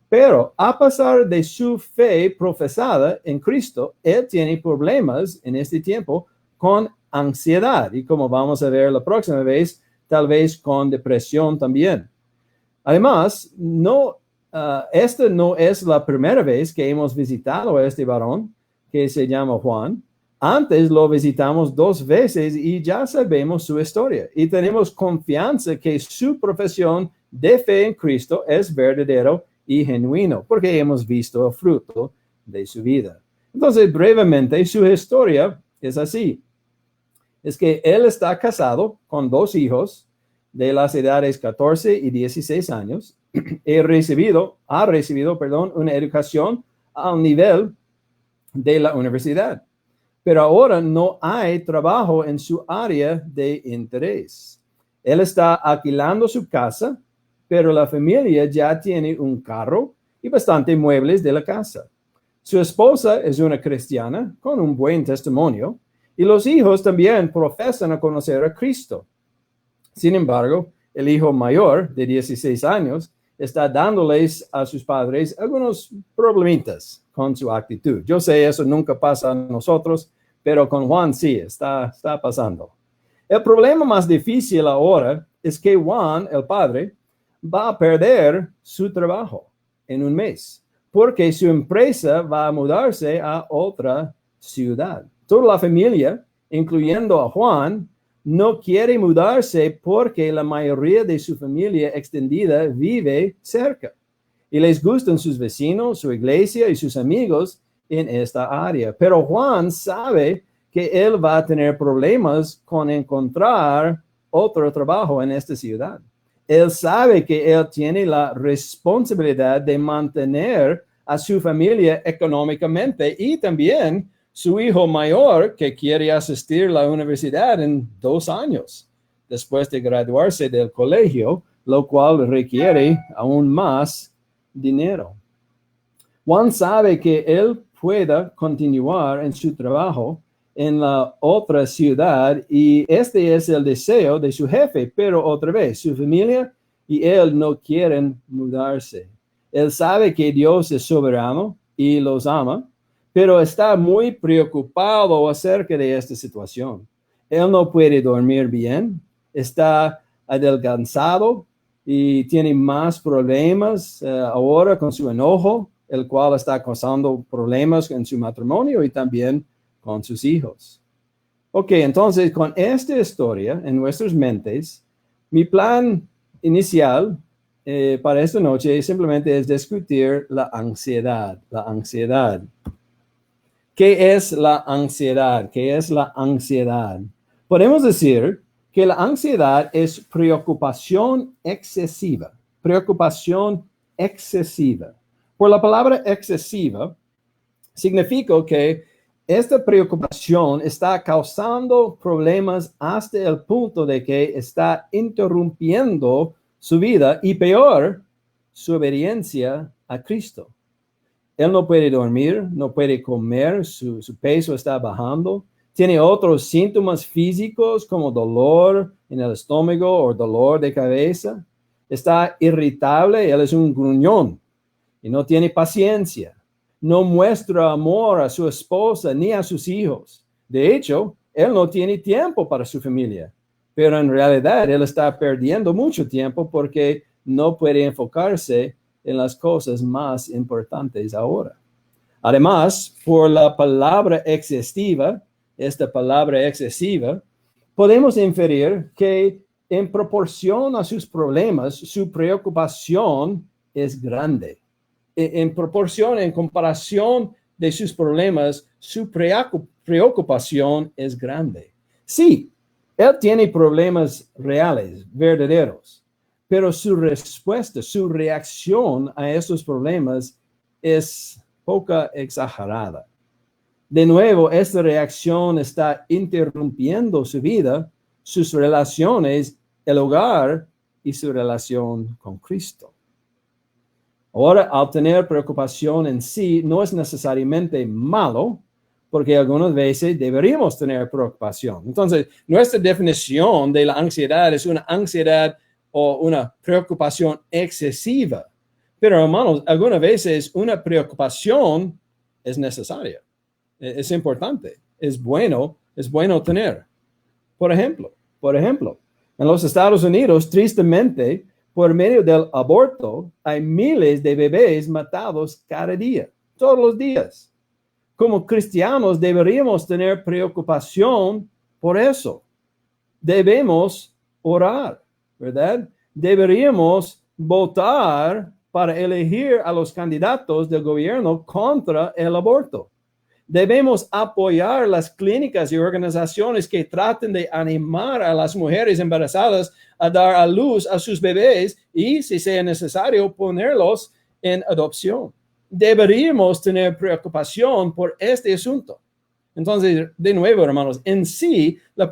Pero a pesar de su fe profesada en Cristo, él tiene problemas en este tiempo con ansiedad y como vamos a ver la próxima vez, tal vez con depresión también. Además, esta no es la primera vez que hemos visitado a este varón que se llama Juan. Antes lo visitamos 2 veces y ya sabemos su historia y tenemos confianza que su profesión de fe en Cristo es verdadero y genuino, porque hemos visto el fruto de su vida. Entonces, brevemente, su historia es así. Es que él está casado con 2 hijos de las edades 14 y 16 años. Ha recibido, una educación al nivel de la universidad. Pero ahora no hay trabajo en su área de interés. Él está alquilando su casa, pero la familia ya tiene un carro y bastante muebles de la casa. Su esposa es una cristiana con un buen testimonio y los hijos también profesan a conocer a Cristo. Sin embargo, el hijo mayor de 16 años está dándoles a sus padres algunos problemitas con su actitud. Yo sé, eso nunca pasa a nosotros, pero con Juan sí, está pasando. El problema más difícil ahora es que Juan, el padre, va a perder su trabajo en un mes, porque su empresa va a mudarse a otra ciudad. Toda la familia, incluyendo a Juan, no quiere mudarse porque la mayoría de su familia extendida vive cerca y les gustan sus vecinos, su iglesia y sus amigos en esta área. Pero Juan sabe que él va a tener problemas con encontrar otro trabajo en esta ciudad. Él sabe que él tiene la responsabilidad de mantener a su familia económicamente y también su hijo mayor que quiere asistir a la universidad en 2 años después de graduarse del colegio, lo cual requiere aún más dinero. Juan sabe que él pueda continuar en su trabajo en la otra ciudad y este es el deseo de su jefe, pero otra vez su familia y él no quieren mudarse. Él sabe que Dios es soberano y los ama, pero está muy preocupado acerca de esta situación. Él no puede dormir bien, está adelgazado y tiene más problemas ahora con su enojo, el cual está causando problemas en su matrimonio y también con sus hijos. Ok, entonces con esta historia en nuestras mentes, mi plan inicial para esta noche simplemente es discutir la ansiedad. La ansiedad. ¿Qué es la ansiedad? ¿Qué es la ansiedad? Podemos decir que la ansiedad es preocupación excesiva. Preocupación excesiva. Por la palabra excesiva, significa que esta preocupación está causando problemas hasta el punto de que está interrumpiendo su vida y peor, su obediencia a Cristo. Él no puede dormir, no puede comer, su peso está bajando. Tiene otros síntomas físicos como dolor en el estómago o dolor de cabeza. Está irritable, él es un gruñón y no tiene paciencia. No muestra amor a su esposa ni a sus hijos. De hecho, él no tiene tiempo para su familia, pero en realidad él está perdiendo mucho tiempo porque no puede enfocarse en las cosas más importantes ahora. Además, por la palabra excesiva, esta palabra excesiva, podemos inferir que en proporción a sus problemas, su preocupación es grande. En proporción, en comparación de sus problemas, su preocupación es grande. Sí, él tiene problemas reales, verdaderos, pero su respuesta, su reacción a esos problemas es poco exagerada. De nuevo, esta reacción está interrumpiendo su vida, sus relaciones, el hogar y su relación con Cristo. Ahora, al tener preocupación en sí no es necesariamente malo, porque algunas veces deberíamos tener preocupación. Entonces, nuestra definición de la ansiedad es una ansiedad o una preocupación excesiva. Pero, hermanos, algunas veces una preocupación es necesaria, es importante, es bueno tener. Por ejemplo, en los Estados Unidos, tristemente, por medio del aborto, hay miles de bebés matados cada día, todos los días. Como cristianos deberíamos tener preocupación por eso. Debemos orar, ¿verdad? Deberíamos votar para elegir a los candidatos del gobierno contra el aborto. Debemos apoyar las clínicas y organizaciones que traten de animar a las mujeres embarazadas a dar a luz a sus bebés y, si sea necesario, ponerlos en adopción. Deberíamos tener preocupación por este asunto. Entonces, de nuevo, hermanos, en sí, la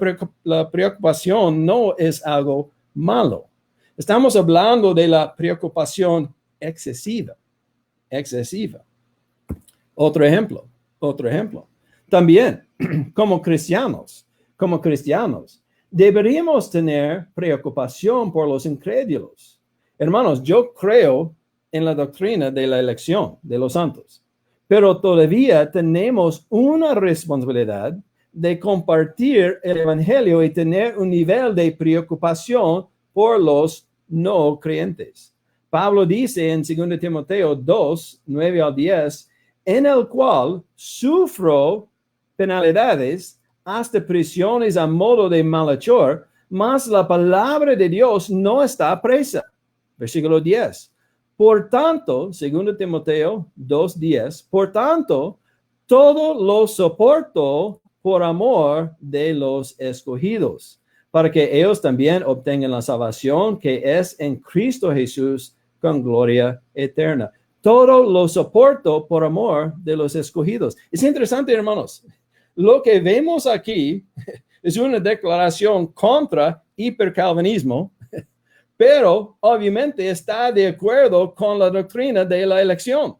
preocupación no es algo malo. Estamos hablando de la preocupación excesiva. Otro ejemplo. También, como cristianos, deberíamos tener preocupación por los incrédulos. Hermanos, yo creo en la doctrina de la elección de los santos, pero todavía tenemos una responsabilidad de compartir el evangelio y tener un nivel de preocupación por los no creyentes. Pablo dice en 2 Timoteo 2, 9 al 10, en el cual sufro penalidades hasta prisiones a modo de malhechor, mas la palabra de Dios no está presa. Versículo 10. Por tanto, 2 Timoteo 2:10, por tanto, todo lo soporto por amor de los escogidos, para que ellos también obtengan la salvación que es en Cristo Jesús con gloria eterna. Todo lo soporto por amor de los escogidos. Es interesante, hermanos. Lo que vemos aquí es una declaración contra hipercalvinismo, pero obviamente está de acuerdo con la doctrina de la elección,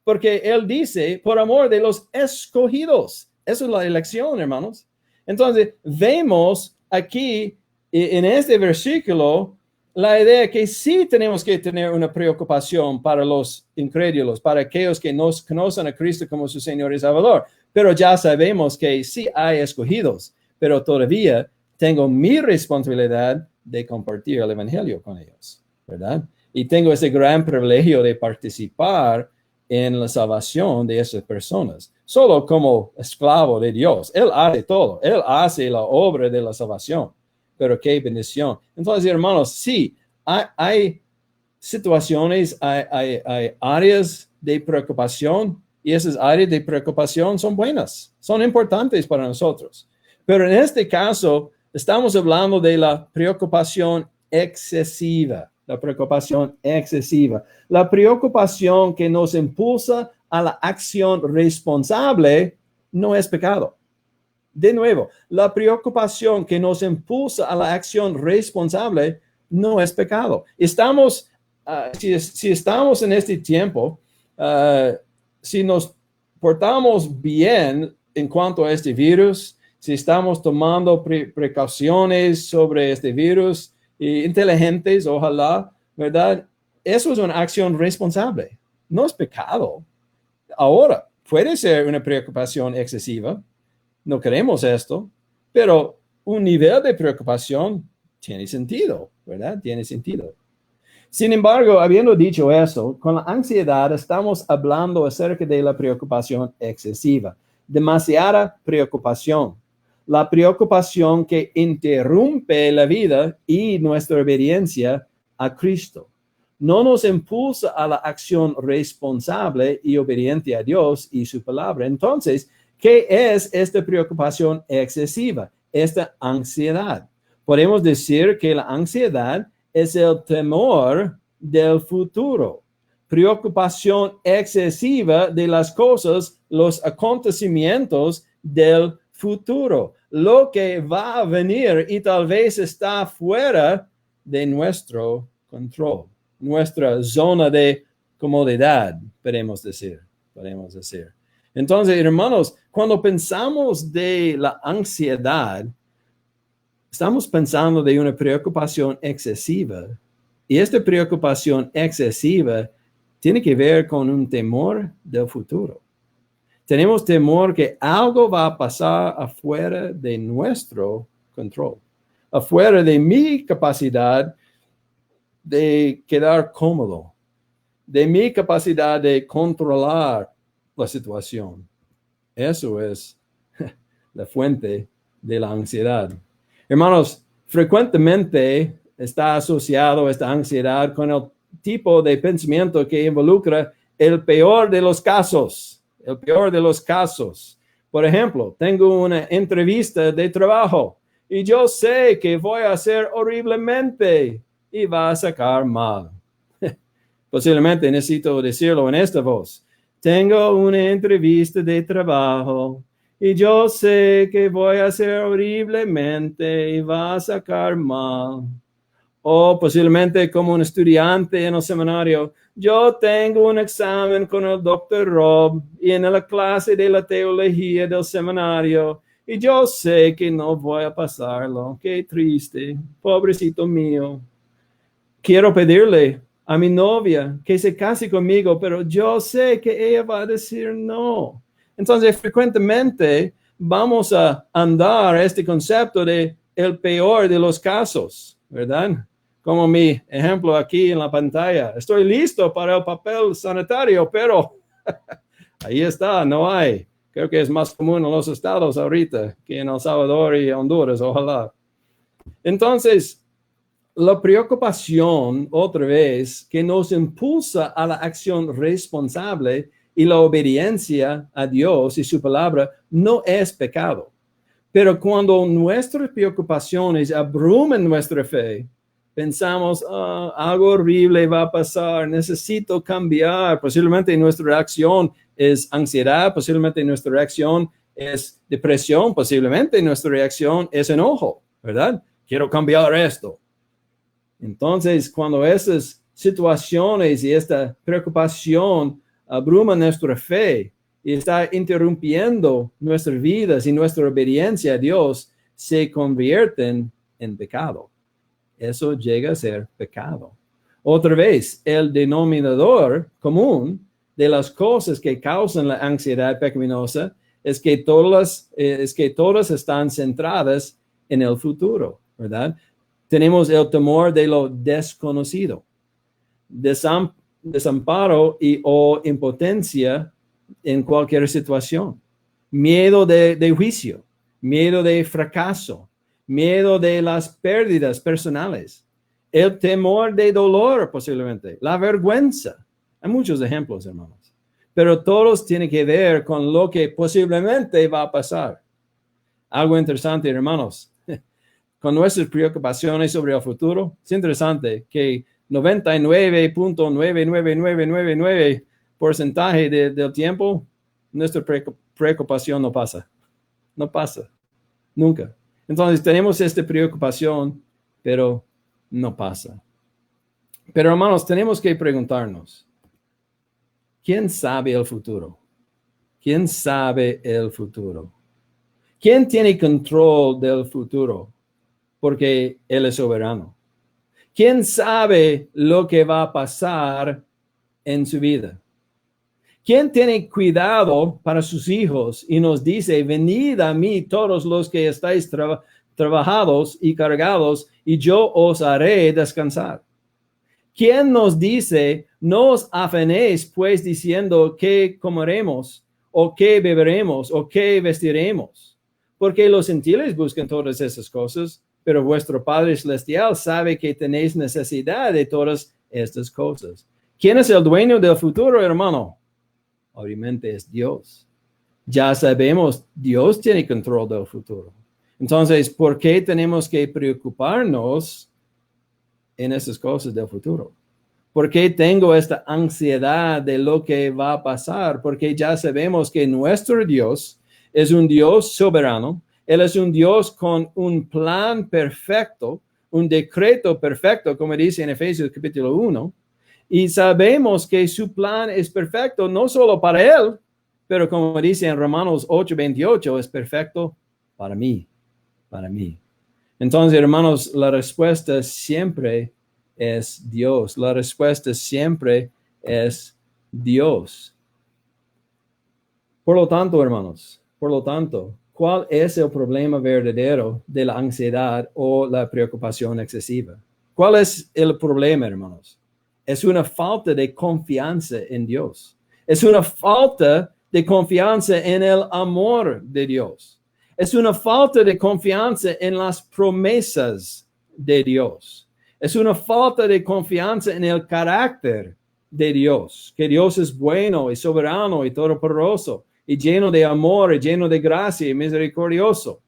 porque él dice por amor de los escogidos. Eso es la elección, hermanos. Entonces, vemos aquí en este versículo la idea que sí tenemos que tener una preocupación para los incrédulos, para aquellos que no conocen a Cristo como su Señor y Salvador. Pero ya sabemos que sí hay escogidos, pero todavía tengo mi responsabilidad de compartir el evangelio con ellos, ¿verdad? Y tengo ese gran privilegio de participar en la salvación de esas personas, solo como esclavo de Dios. Él hace todo, Él hace la obra de la salvación. Pero qué bendición. Entonces, hermanos, sí, hay situaciones, hay áreas de preocupación, y esas áreas de preocupación son buenas, son importantes para nosotros. Pero en este caso, estamos hablando de la preocupación excesiva, la preocupación que nos impulsa a la acción responsable no es pecado. De nuevo, la preocupación que nos impulsa a la acción responsable no es pecado. Si estamos en este tiempo, si nos portamos bien en cuanto a este virus, si estamos tomando precauciones sobre este virus, inteligentes, ojalá, ¿verdad? Eso es una acción responsable, no es pecado. Ahora, puede ser una preocupación excesiva, no queremos esto, pero un nivel de preocupación tiene sentido, ¿verdad? Tiene sentido. Sin embargo, habiendo dicho eso, con la ansiedad estamos hablando acerca de la preocupación excesiva, demasiada preocupación, la preocupación que interrumpe la vida y nuestra obediencia a Cristo. No nos impulsa a la acción responsable y obediente a Dios y su palabra. Entonces, ¿qué es esta preocupación excesiva? Esta ansiedad. Podemos decir que la ansiedad es el temor del futuro, preocupación excesiva de las cosas, los acontecimientos del futuro, lo que va a venir y tal vez está fuera de nuestro control, nuestra zona de comodidad, podemos decir. Entonces, hermanos, cuando pensamos de la ansiedad, estamos pensando de una preocupación excesiva. Y esta preocupación excesiva tiene que ver con un temor del futuro. Tenemos temor que algo va a pasar afuera de nuestro control, afuera de mi capacidad de quedar cómodo, de mi capacidad de controlar la situación. Eso es la fuente de la ansiedad. Hermanos, frecuentemente está asociado esta ansiedad con el tipo de pensamiento que involucra el peor de los casos. El peor de los casos. Por ejemplo, tengo una entrevista de trabajo y yo sé que voy a hacer horriblemente y va a sacar mal. Posiblemente necesito decirlo en esta voz. Tengo una entrevista de trabajo y yo sé que voy a hacer horriblemente y va a sacar mal. O posiblemente como un estudiante en el seminario, yo tengo un examen con el Dr. Rob y en la clase de la teología del seminario y yo sé que no voy a pasarlo. Qué triste, pobrecito mío. Quiero pedirle a mi novia que se case conmigo, pero yo sé que ella va a decir no. Entonces, frecuentemente vamos a andar este concepto de el peor de los casos, ¿verdad? Como mi ejemplo aquí en la pantalla. Estoy listo para el papel sanitario, pero ahí está, no hay. Creo que es más común en los estados ahorita que en El Salvador y Honduras, ojalá. Entonces, la preocupación, otra vez, que nos impulsa a la acción responsable y la obediencia a Dios y su palabra no es pecado. Pero cuando nuestras preocupaciones abruman nuestra fe, pensamos, algo horrible va a pasar, necesito cambiar. Posiblemente nuestra reacción es ansiedad, posiblemente nuestra reacción es depresión, posiblemente nuestra reacción es enojo, ¿verdad? Quiero cambiar esto. Entonces, cuando esas situaciones y esta preocupación abruman nuestra fe y está interrumpiendo nuestras vidas y nuestra obediencia a Dios, se convierten en pecado. Eso llega a ser pecado. Otra vez, el denominador común de las cosas que causan la ansiedad pecaminosa es que todas están centradas en el futuro, ¿verdad? Tenemos el temor de lo desconocido, desamparo o impotencia en cualquier situación, miedo de juicio, miedo de fracaso, miedo de las pérdidas personales, el temor de dolor posiblemente, la vergüenza. Hay muchos ejemplos, hermanos, pero todos tienen que ver con lo que posiblemente va a pasar. Algo interesante, hermanos. Con nuestras preocupaciones sobre el futuro, es interesante que 99.99999% del tiempo, nuestra preocupación no pasa. No pasa. Nunca. Entonces tenemos esta preocupación, pero no pasa. Pero hermanos, tenemos que preguntarnos, ¿Quién sabe el futuro? ¿Quién sabe el futuro? ¿Quién tiene control del futuro? Porque Él es soberano. ¿Quién sabe lo que va a pasar en su vida? ¿Quién tiene cuidado para sus hijos y nos dice, venid a mí todos los que estáis trabajados y cargados, y yo os haré descansar? ¿Quién nos dice, no os afanéis pues diciendo qué comeremos, o qué beberemos, o qué vestiremos? Porque los gentiles buscan todas esas cosas, pero vuestro Padre Celestial sabe que tenéis necesidad de todas estas cosas. ¿Quién es el dueño del futuro, hermano? Obviamente es Dios. Ya sabemos, Dios tiene control del futuro. Entonces, ¿por qué tenemos que preocuparnos en esas cosas del futuro? ¿Por qué tengo esta ansiedad de lo que va a pasar? Porque ya sabemos que nuestro Dios es un Dios soberano. Él es un Dios con un plan perfecto, un decreto perfecto, como dice en Efesios capítulo 1. Y sabemos que su plan es perfecto, no solo para Él, pero como dice en Romanos 8:28, es perfecto para mí, para mí. Entonces, hermanos, la respuesta siempre es Dios. La respuesta siempre es Dios. Por lo tanto, hermanos, ¿cuál es el problema verdadero de la ansiedad o la preocupación excesiva? ¿Cuál es el problema, hermanos? Es una falta de confianza en Dios. Es una falta de confianza en el amor de Dios. Es una falta de confianza en las promesas de Dios. Es una falta de confianza en el carácter de Dios, que Dios es bueno y soberano y todopoderoso y lleno de amor y lleno de gracia y misericordioso.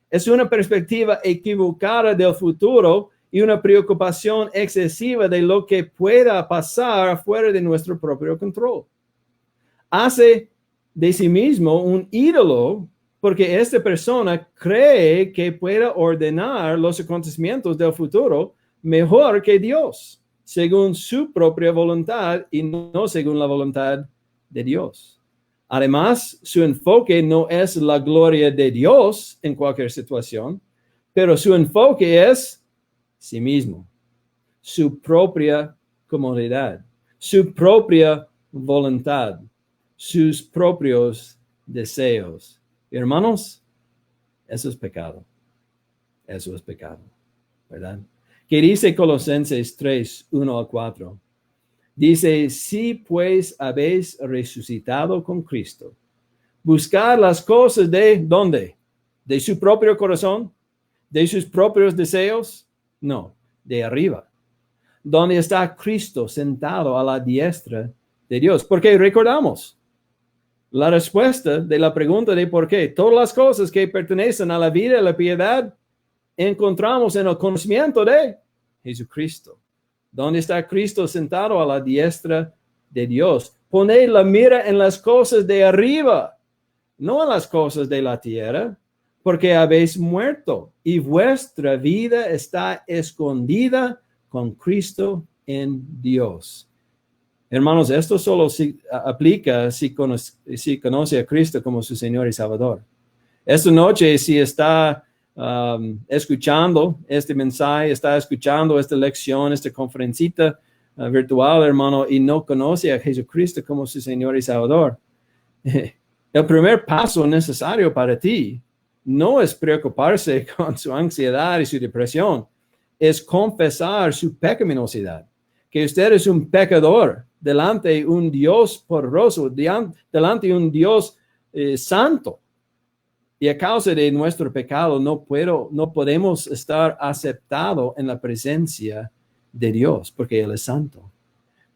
Es una perspectiva equivocada del futuro y una preocupación excesiva de lo que pueda pasar fuera de nuestro propio control. Hace de sí mismo un ídolo porque esta persona cree que pueda ordenar los acontecimientos del futuro mejor que Dios, según su propia voluntad y no según la voluntad de Dios. Además, su enfoque no es la gloria de Dios en cualquier situación, pero su enfoque es sí mismo, su propia comodidad, su propia voluntad, sus propios deseos. Hermanos, eso es pecado. Eso es pecado, ¿verdad? ¿Qué dice Colosenses 3:1-4? Dice, si pues habéis resucitado con Cristo, buscar las cosas de ¿dónde? ¿De su propio corazón? ¿De sus propios deseos? No, de arriba, donde está Cristo sentado a la diestra de Dios. Porque recordamos la respuesta de la pregunta de por qué. Todas las cosas que pertenecen a la vida y la piedad encontramos en el conocimiento de Jesucristo. ¿Dónde está Cristo sentado a la diestra de Dios? Poned la mira en las cosas de arriba, no en las cosas de la tierra, porque habéis muerto y vuestra vida está escondida con Cristo en Dios. Hermanos, esto solo aplica si conoce a Cristo como su Señor y Salvador. Esta noche, si está escuchando este mensaje, está escuchando esta lección, esta conferencita virtual, hermano, y no conoce a Jesucristo como su Señor y Salvador, el primer paso necesario para ti no es preocuparse con su ansiedad y su depresión, es confesar su pecaminosidad, que usted es un pecador delante de un Dios poderoso, delante de un Dios santo. Y a causa de nuestro pecado no podemos estar aceptados en la presencia de Dios, porque Él es santo.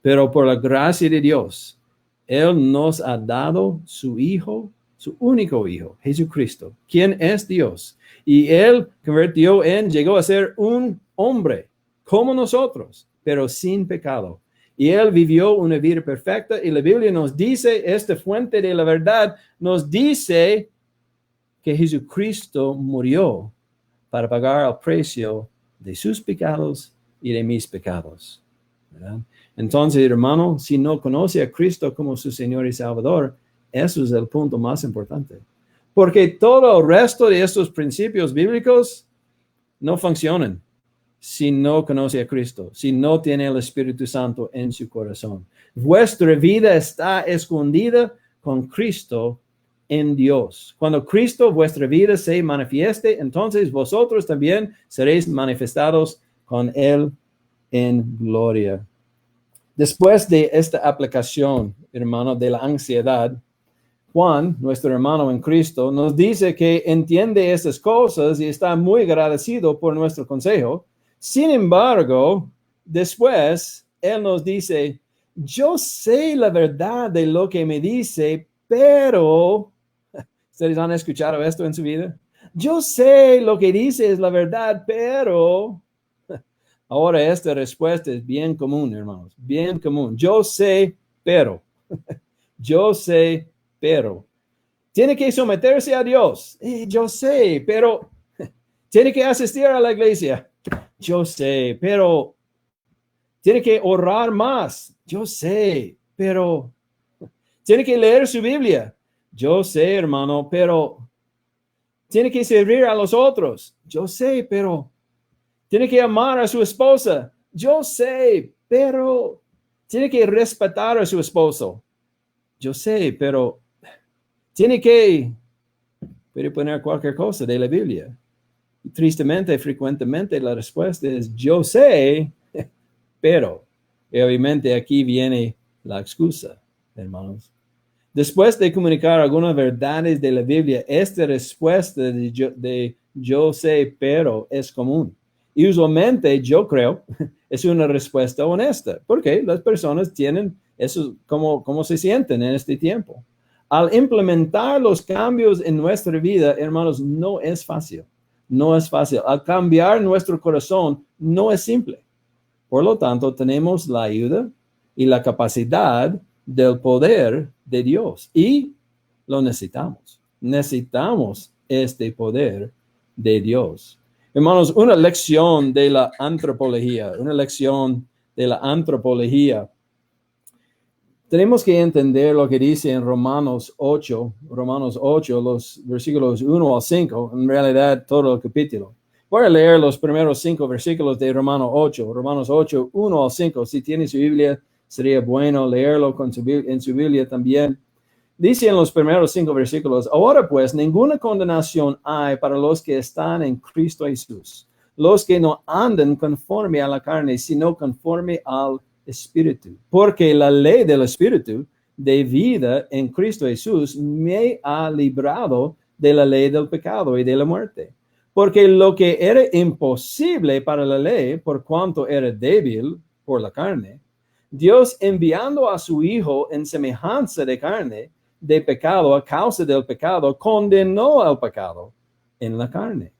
Pero por la gracia de Dios, Él nos ha dado su Hijo, su único Hijo, Jesucristo, quien es Dios. Y Él llegó a ser un hombre como nosotros, pero sin pecado. Y Él vivió una vida perfecta y la Biblia nos dice, esta fuente de la verdad nos dice que Jesucristo murió para pagar el precio de sus pecados y de mis pecados, ¿verdad? Entonces, hermano, si no conoce a Cristo como su Señor y Salvador, eso es el punto más importante. Porque todo el resto de estos principios bíblicos no funcionan si no conoce a Cristo, si no tiene el Espíritu Santo en su corazón. Vuestra vida está escondida con Cristo en Dios. Cuando Cristo, vuestra vida, se manifieste, entonces vosotros también seréis manifestados con Él en gloria. Después de esta aplicación, hermano, de la ansiedad, Juan, nuestro hermano en Cristo, nos dice que entiende estas cosas y está muy agradecido por nuestro consejo. Sin embargo, después, él nos dice, yo sé la verdad de lo que me dice, pero, ¿ustedes han escuchado esto en su vida? Yo sé lo que dice es la verdad, pero... Ahora esta respuesta es bien común, hermanos, bien común. Yo sé, pero. Yo sé, pero. Tiene que someterse a Dios. Yo sé, pero. Tiene que asistir a la iglesia. Yo sé, pero. Tiene que orar más. Yo sé, pero. Tiene que leer su Biblia. Yo sé, hermano, pero. Tiene que servir a los otros. Yo sé, pero. Tiene que amar a su esposa. Yo sé, pero tiene que respetar a su esposo. Yo sé, pero tiene que puede poner cualquier cosa de la Biblia. Y tristemente, frecuentemente la respuesta es yo sé, pero. Y obviamente aquí viene la excusa, hermanos. Después de comunicar algunas verdades de la Biblia, esta respuesta de yo sé, pero es común. Y usualmente, yo creo, es una respuesta honesta, porque las personas tienen eso como se sienten en este tiempo. Al implementar los cambios en nuestra vida, hermanos, no es fácil. No es fácil. Al cambiar nuestro corazón, no es simple. Por lo tanto, tenemos la ayuda y la capacidad del poder de Dios y lo necesitamos. Necesitamos este poder de Dios. Hermanos, una lección de la antropología, Tenemos que entender lo que dice en Romanos 8, los versículos 1 al 5, en realidad todo el capítulo. Voy a leer los primeros 5 versículos de Romanos 8, 1 al 5. Si tiene su Biblia, sería bueno leerlo en su Biblia también. Dice en los primeros 5 versículos, ahora pues ninguna condenación hay para los que están en Cristo Jesús, los que no andan conforme a la carne, sino conforme al Espíritu. Porque la ley del Espíritu de vida en Cristo Jesús me ha librado de la ley del pecado y de la muerte. Porque lo que era imposible para la ley, por cuanto era débil por la carne, Dios enviando a su Hijo en semejanza de carne, de pecado a causa del pecado, condenó al pecado en la carne,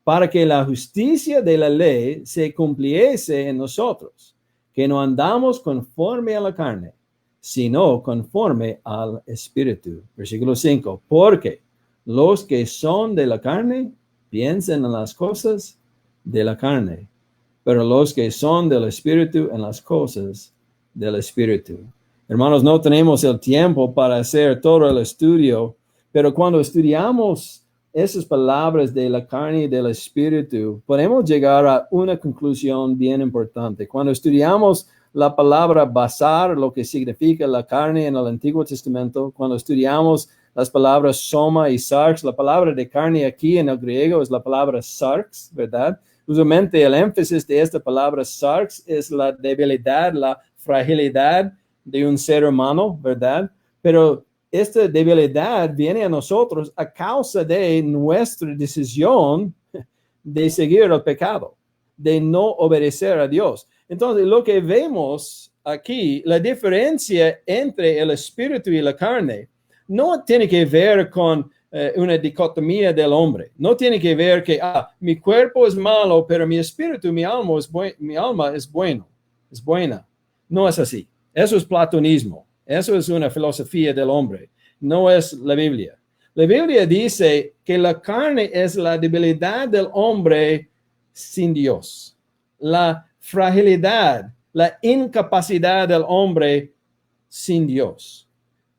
para que la justicia de la ley se cumpliese en nosotros, que no andamos conforme a la carne, sino conforme al Espíritu. Versículo 5, porque los que son de la carne piensan en las cosas de la carne, pero los que son del Espíritu en las cosas del Espíritu. Hermanos, no tenemos el tiempo para hacer todo el estudio, pero cuando estudiamos esas palabras de la carne y del Espíritu, podemos llegar a una conclusión bien importante. Cuando estudiamos la palabra basar, lo que significa la carne en el Antiguo Testamento, cuando estudiamos las palabras soma y sarx, la palabra de carne aquí en el griego es la palabra sarx, ¿verdad? Usualmente el énfasis de esta palabra sarx es la debilidad, la fragilidad de un ser humano, ¿verdad? Pero esta debilidad viene a nosotros a causa de nuestra decisión de seguir el pecado, de no obedecer a Dios. Entonces, lo que vemos aquí, la diferencia entre el espíritu y la carne, no tiene que ver con una dicotomía del hombre. No tiene que ver que mi cuerpo es malo, pero mi espíritu, mi alma es buena. No es así. Eso es platonismo. Eso es una filosofía del hombre. No es la Biblia. La Biblia dice que la carne es la debilidad del hombre sin Dios. La fragilidad, la incapacidad del hombre sin Dios.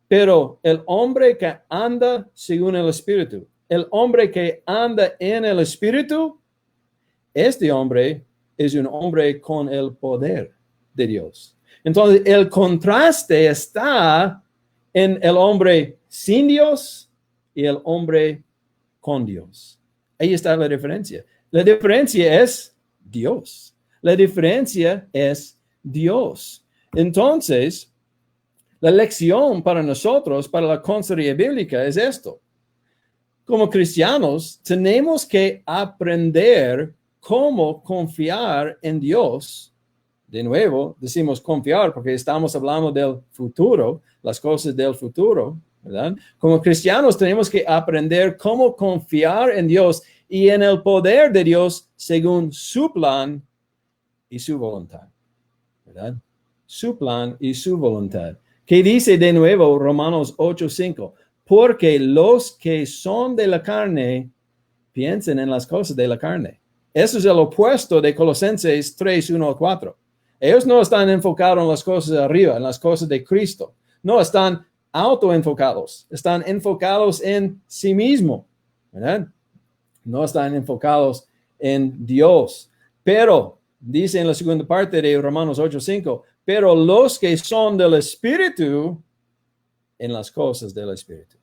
Pero el hombre que anda según el Espíritu, el hombre que anda en el Espíritu, este hombre es un hombre con el poder de Dios. Entonces, el contraste está en el hombre sin Dios y el hombre con Dios. Ahí está la diferencia. La diferencia es Dios. La diferencia es Dios. Entonces, la lección para nosotros, para la consejería bíblica, es esto. Como cristianos, tenemos que aprender cómo confiar en Dios. De nuevo, decimos confiar porque estamos hablando del futuro, las cosas del futuro, ¿verdad? Como cristianos tenemos que aprender cómo confiar en Dios y en el poder de Dios según su plan y su voluntad, ¿verdad? Su plan y su voluntad. ¿Qué dice de nuevo Romanos 8:5? Porque los que son de la carne piensan en las cosas de la carne. Eso es el opuesto de Colosenses 3:1-4. Ellos no están enfocados en las cosas de arriba, en las cosas de Cristo. No, están autoenfocados. Están enfocados en sí mismo, ¿verdad? No están enfocados en Dios. Pero, dice en la segunda parte de Romanos 8:5, pero los que son del Espíritu, en las cosas del Espíritu,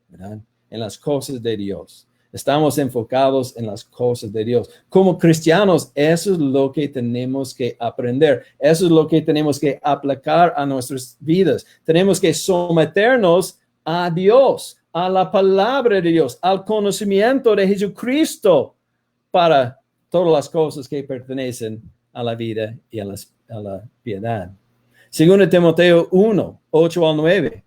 ¿verdad? En las cosas de Dios. Estamos enfocados en las cosas de Dios. Como cristianos, eso es lo que tenemos que aprender. Eso es lo que tenemos que aplicar a nuestras vidas. Tenemos que someternos a Dios, a la palabra de Dios, al conocimiento de Jesucristo para todas las cosas que pertenecen a la vida y a la piedad. Segundo Timoteo 1:8-9.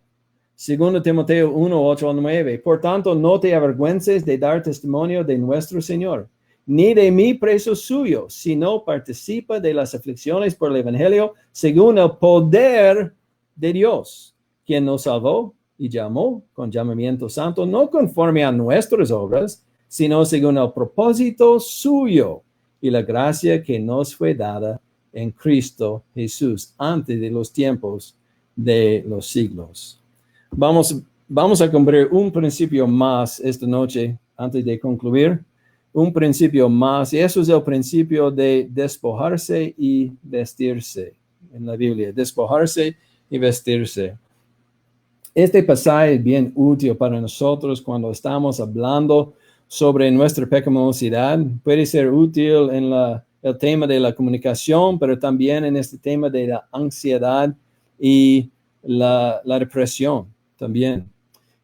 Segundo Timoteo 1:8-9. Por tanto, no te avergüences de dar testimonio de nuestro Señor, ni de mí preso suyo, sino participa de las aflicciones por el Evangelio según el poder de Dios, quien nos salvó y llamó con llamamiento santo, no conforme a nuestras obras, sino según el propósito suyo y la gracia que nos fue dada en Cristo Jesús antes de los tiempos de los siglos. Vamos a cumplir un principio más esta noche antes de concluir. Un principio más, y eso es el principio de despojarse y vestirse en la Biblia. Despojarse y vestirse. Este pasaje es bien útil para nosotros cuando estamos hablando sobre nuestra pecaminosidad. Puede ser útil en el tema de la comunicación, pero también en este tema de la ansiedad y la depresión también.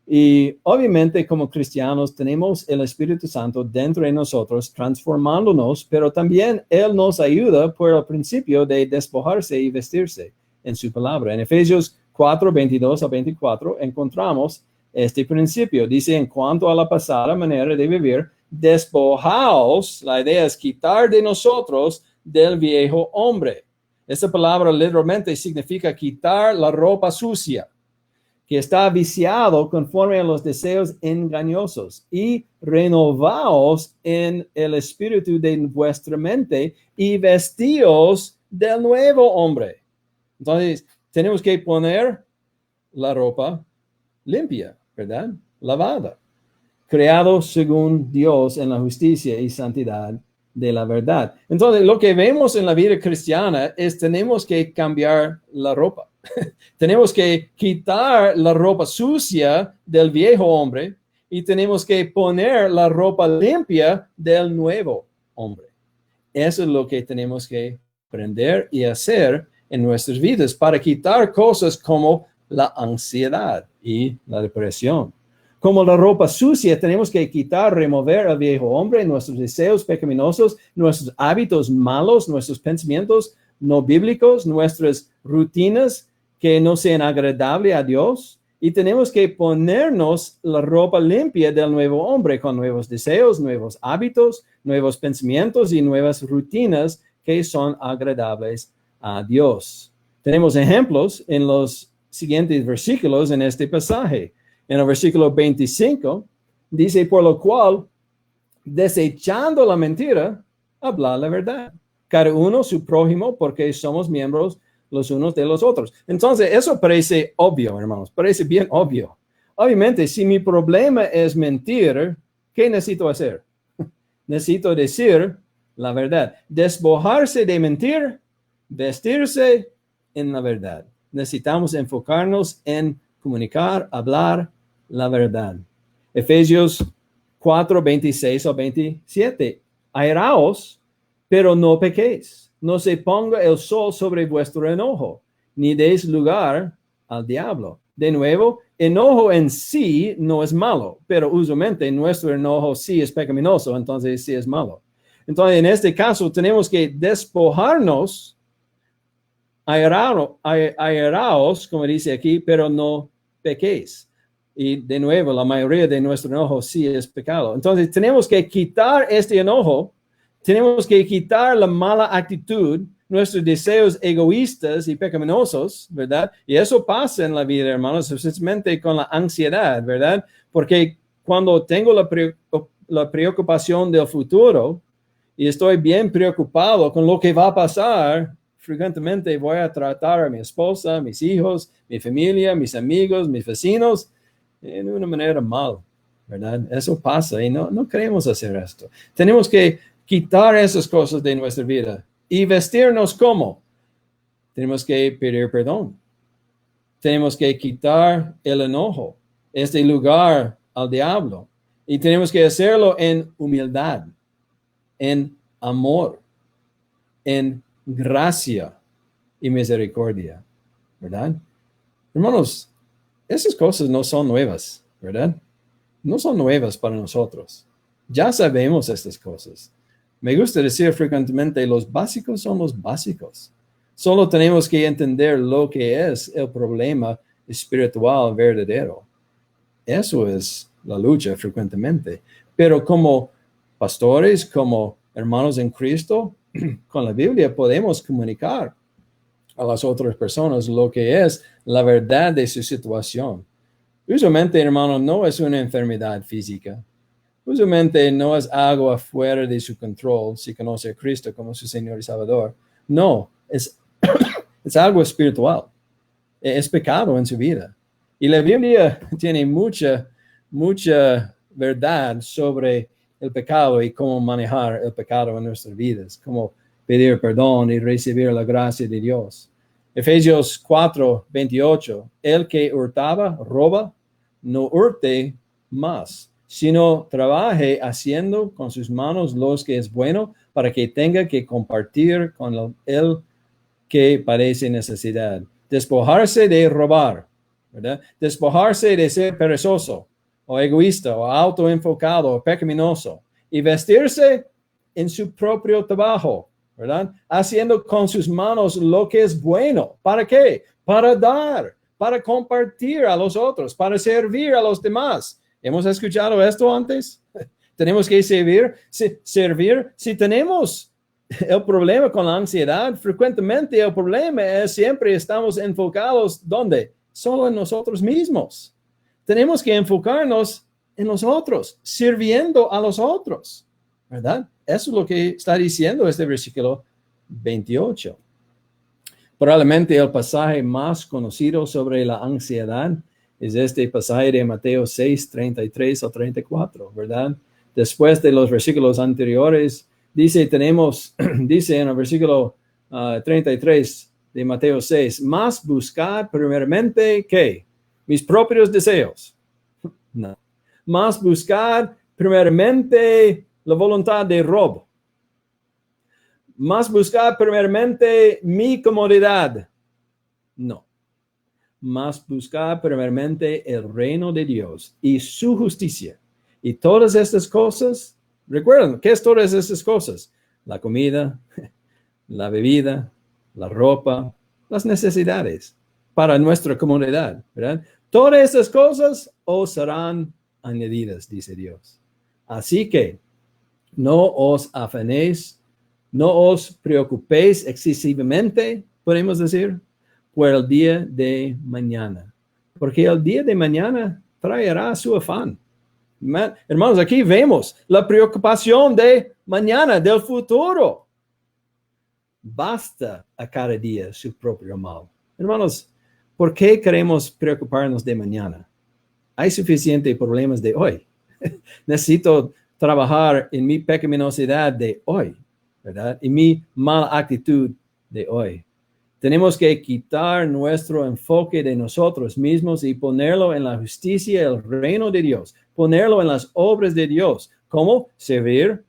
Y obviamente como cristianos tenemos el Espíritu Santo dentro de nosotros transformándonos, pero también Él nos ayuda por el principio de despojarse y vestirse en su palabra. En Efesios 4:22-24 encontramos este principio. Dice, en cuanto a la pasada manera de vivir, despojaos, la idea es quitar de nosotros del viejo hombre. Esta palabra literalmente significa quitar la ropa sucia, que está viciado conforme a los deseos engañosos, y renovaos en el espíritu de vuestra mente y vestíos del nuevo hombre. Entonces, tenemos que poner la ropa limpia, ¿verdad? Lavada, creado según Dios en la justicia y santidad de la verdad. Entonces, lo que vemos en la vida cristiana es tenemos que cambiar la ropa. Tenemos que quitar la ropa sucia del viejo hombre y tenemos que poner la ropa limpia del nuevo hombre. Eso es lo que tenemos que aprender y hacer en nuestras vidas para quitar cosas como la ansiedad y la depresión. Como la ropa sucia, tenemos que quitar, remover al viejo hombre, nuestros deseos pecaminosos, nuestros hábitos malos, nuestros pensamientos no bíblicos, nuestras rutinas que no sean agradables a Dios, y tenemos que ponernos la ropa limpia del nuevo hombre con nuevos deseos, nuevos hábitos, nuevos pensamientos y nuevas rutinas que son agradables a Dios. Tenemos ejemplos en los siguientes versículos en este pasaje. En el versículo 25 dice, por lo cual, desechando la mentira, habla la verdad. cada uno su prójimo, porque somos miembros los unos de los otros. Entonces, eso parece obvio, hermanos, parece bien obvio. Obviamente, si mi problema es mentir, ¿qué necesito hacer? Necesito decir la verdad. Despojarse de mentir, vestirse en la verdad. Necesitamos enfocarnos en comunicar, hablar la verdad. Efesios 4, 26 o 27. Airaos, pero no pequéis. No se ponga el sol sobre vuestro enojo, ni deis lugar al diablo. De nuevo, enojo en sí no es malo, pero usualmente nuestro enojo sí es pecaminoso, entonces sí es malo. Entonces, en este caso, tenemos que despojarnos, airaos, como dice aquí, pero no pequéis. Y de nuevo, la mayoría de nuestro enojo sí es pecado. Entonces, tenemos que quitar este enojo, tenemos que quitar la mala actitud, nuestros deseos egoístas y pecaminosos, ¿verdad? Y eso pasa en la vida, hermanos, especialmente con la ansiedad, ¿verdad? Porque cuando tengo la preocupación del futuro y estoy bien preocupado con lo que va a pasar, frecuentemente voy a tratar a mi esposa, mis hijos, mi familia, mis amigos, mis vecinos, en una manera mal, ¿verdad? Eso pasa y no queremos hacer esto. Tenemos que quitar esas cosas de nuestra vida y vestirnos como. Tenemos que pedir perdón. Tenemos que quitar el enojo, este lugar al diablo. Y tenemos que hacerlo en humildad, en amor, en gracia y misericordia, ¿verdad? Hermanos, esas cosas no son nuevas, ¿verdad? No son nuevas para nosotros. Ya sabemos estas cosas. Me gusta decir frecuentemente, los básicos son los básicos. Solo tenemos que entender lo que es el problema espiritual verdadero. Eso es la lucha frecuentemente. Pero como pastores, como hermanos en Cristo, con la Biblia podemos comunicar a las otras personas lo que es la verdad de su situación. Usualmente, hermano, no es una enfermedad física. Usualmente no es algo fuera de su control si conoce a Cristo como su Señor y Salvador. No, es algo espiritual. Es pecado en su vida. Y la Biblia tiene mucha verdad sobre el pecado y cómo manejar el pecado en nuestras vidas, cómo pedir perdón y recibir la gracia de Dios. Efesios 4, 28. El que hurtaba, roba, no hurte más, sino trabaje haciendo con sus manos lo que es bueno, para que tenga que compartir con el que padece necesidad. Despojarse de robar, ¿verdad? Despojarse de ser perezoso, o egoísta, o autoenfocado, o pecaminoso, y vestirse en su propio trabajo, ¿verdad? Haciendo con sus manos lo que es bueno. ¿Para qué? Para dar, para compartir a los otros, para servir a los demás. ¿Hemos escuchado esto antes? Tenemos que servir. Si tenemos el problema con la ansiedad, frecuentemente el problema es siempre estamos enfocados, ¿dónde? Solo en nosotros mismos. Tenemos que enfocarnos en los otros, sirviendo a los otros, ¿verdad? Eso es lo que está diciendo este versículo 28. Probablemente el pasaje más conocido sobre la ansiedad es este pasaje de Mateo 6, 33 o 34, ¿verdad? Después de los versículos anteriores, dice en el versículo 33 de Mateo 6, más buscar primeramente, ¿qué? Mis propios deseos. No. Más buscar primeramente la voluntad de Rob. Más buscar primeramente mi comodidad. No. Más buscar primeramente el reino de Dios y su justicia. Y todas estas cosas, recuerden, ¿qué es todas estas cosas? La comida, la bebida, la ropa, las necesidades para nuestra comunidad, ¿verdad? Todas estas cosas os serán añadidas, dice Dios. Así que no os afanéis, no os preocupéis excesivamente, podemos decir, por el día de mañana, porque el día de mañana traerá su afán. Hermanos, aquí vemos la preocupación de mañana, del futuro. basta a cada día su propio mal. Hermanos, ¿por qué queremos preocuparnos de mañana? Hay suficientes problemas de hoy. Necesito trabajar en mi pecaminosidad de hoy, ¿verdad? Y mi mala actitud de hoy. Tenemos que quitar nuestro enfoque de nosotros mismos y ponerlo en la justicia, el reino de Dios, ponerlo en las obras de Dios, como servir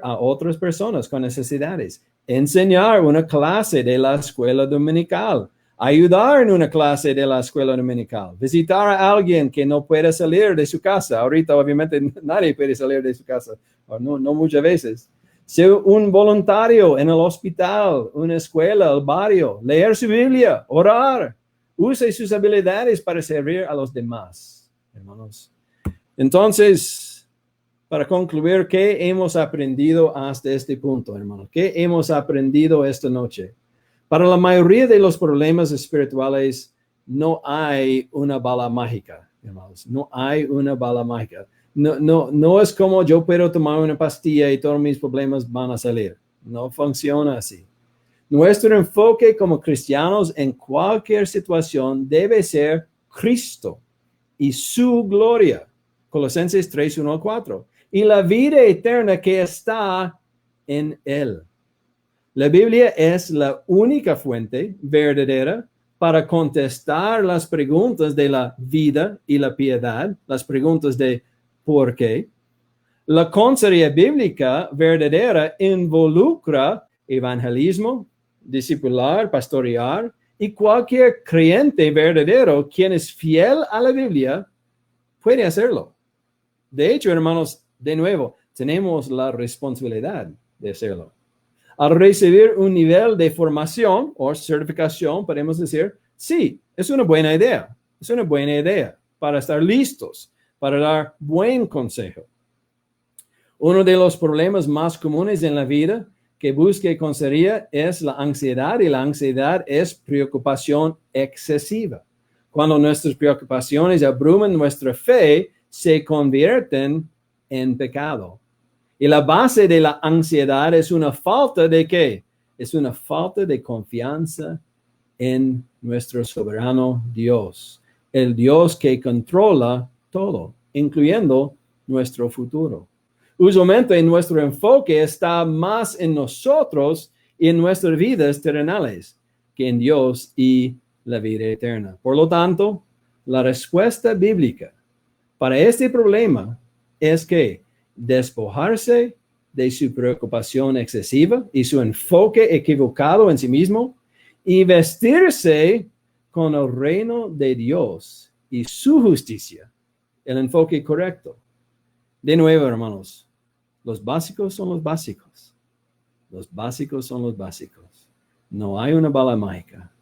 a otras personas con necesidades, enseñar una clase de la escuela dominical, ayudar en una clase de la escuela dominical, visitar a alguien que no puede salir de su casa. Ahorita obviamente nadie puede salir de su casa, no muchas veces. Ser un voluntario en el hospital, una escuela, el barrio, leer su Biblia, orar. Use sus habilidades para servir a los demás, hermanos. Entonces, para concluir, ¿qué hemos aprendido hasta este punto, hermanos? ¿Qué hemos aprendido esta noche? Para la mayoría de los problemas espirituales no hay una bala mágica, hermanos. No hay una bala mágica. No es como yo puedo tomar una pastilla y todos mis problemas van a salir. No funciona así. Nuestro enfoque como cristianos en cualquier situación debe ser Cristo y su gloria. Colosenses 3, 1 al 4. Y la vida eterna que está en Él. La Biblia es la única fuente verdadera para contestar las preguntas de la vida y la piedad, las preguntas de ¿por qué? La consejería bíblica verdadera involucra evangelismo, discipular, pastorear, y cualquier creyente verdadero quien es fiel a la Biblia puede hacerlo. De hecho, hermanos, de nuevo, tenemos la responsabilidad de hacerlo. Al recibir un nivel de formación o certificación, podemos decir, sí, es una buena idea. Es una buena idea para estar listos, para dar buen consejo. Uno de los problemas más comunes en la vida que busque consejería es la ansiedad, y la ansiedad es preocupación excesiva. Cuando nuestras preocupaciones abruman nuestra fe, se convierten en pecado. Y la base de la ansiedad es una falta de ¿qué? Es una falta de confianza en nuestro soberano Dios, el Dios que controla todo, incluyendo nuestro futuro. Usualmente nuestro enfoque está más en nosotros y en nuestras vidas terrenales que en Dios y la vida eterna. Por lo tanto, la respuesta bíblica para este problema es que despojarse de su preocupación excesiva y su enfoque equivocado en sí mismo y vestirse con el reino de Dios y su justicia, el enfoque correcto. De nuevo, hermanos, los básicos son los básicos. Los básicos son los básicos. No hay una bala mágica,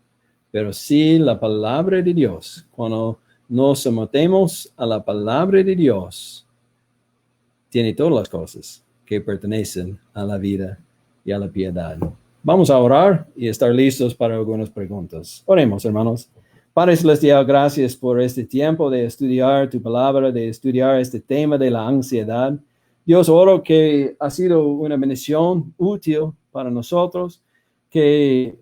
pero sí la palabra de Dios. Cuando nos sometemos a la palabra de Dios, tiene todas las cosas que pertenecen a la vida y a la piedad. Vamos a orar y estar listos para algunas preguntas. Oremos, hermanos. Padre Celestial, gracias por este tiempo de estudiar tu palabra, de estudiar este tema de la ansiedad. Dios, oro que ha sido una bendición útil para nosotros, que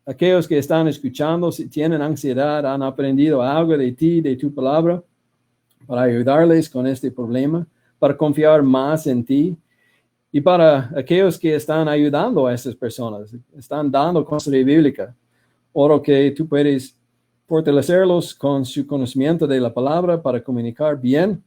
aquellos que están escuchando, si tienen ansiedad, han aprendido algo de ti, de tu palabra, para ayudarles con este problema, para confiar más en ti. Y para aquellos que están ayudando a estas personas, están dando consejería bíblica, oro que tú puedes fortalecerlos con su conocimiento de la palabra para comunicar bien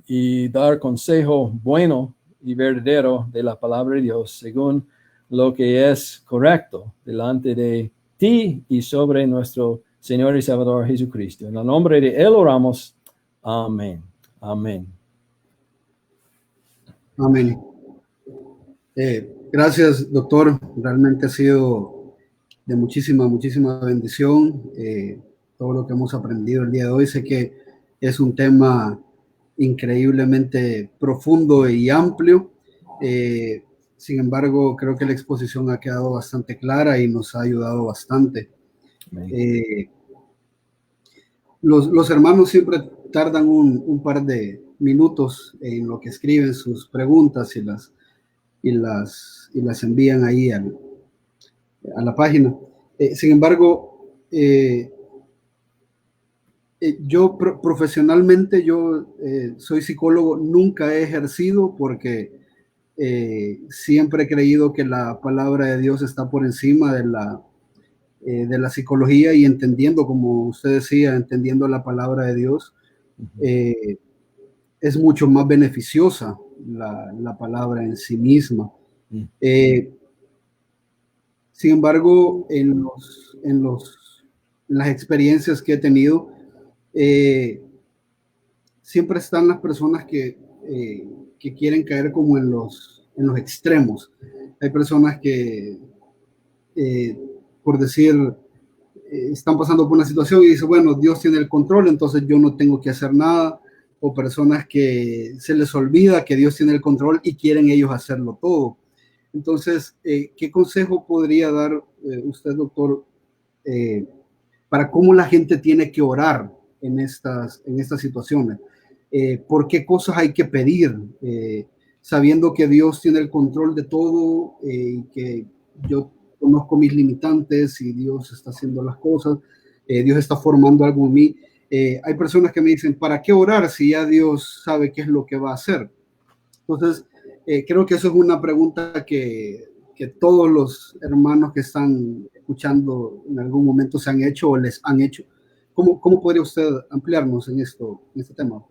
y dar consejo bueno y verdadero de la palabra de Dios, según lo que es correcto delante de ti y sobre nuestro Señor y Salvador Jesucristo. En el nombre de Él oramos. Amén. Amén. Amén. Gracias, doctor. Realmente ha sido de muchísima bendición todo lo que hemos aprendido el día de hoy. Sé que es un tema increíblemente profundo y amplio. Sin embargo, creo que la exposición ha quedado bastante clara y nos ha ayudado bastante. Los hermanos siempre tardan un par de minutos en lo que escriben sus preguntas y las envían ahí a la página. Sin embargo, yo profesionalmente, yo soy psicólogo, nunca he ejercido porque siempre he creído que la palabra de Dios está por encima de la psicología, y entendiendo, como usted decía, entendiendo la palabra de Dios, es mucho más beneficiosa la palabra en sí misma. Eh, Sin embargo, en las experiencias que he tenido, siempre están las personas que quieren caer como en los extremos. Hay personas que, por decir, están pasando por una situación y dicen, bueno, Dios tiene el control, entonces yo no tengo que hacer nada. O personas que se les olvida que Dios tiene el control y quieren ellos hacerlo todo. Entonces, ¿qué consejo podría dar usted, doctor, eh, para cómo la gente tiene que orar en estas situaciones? ¿Por qué cosas hay que pedir? Sabiendo que Dios tiene el control de todo, y que yo conozco mis limitantes y Dios está haciendo las cosas, Dios está formando algo en mí. Hay personas que me dicen, ¿para qué orar si ya Dios sabe qué es lo que va a hacer? Entonces, creo que eso es una pregunta que todos los hermanos que están escuchando en algún momento se han hecho o les han hecho. ¿Cómo podría usted ampliarnos en este tema?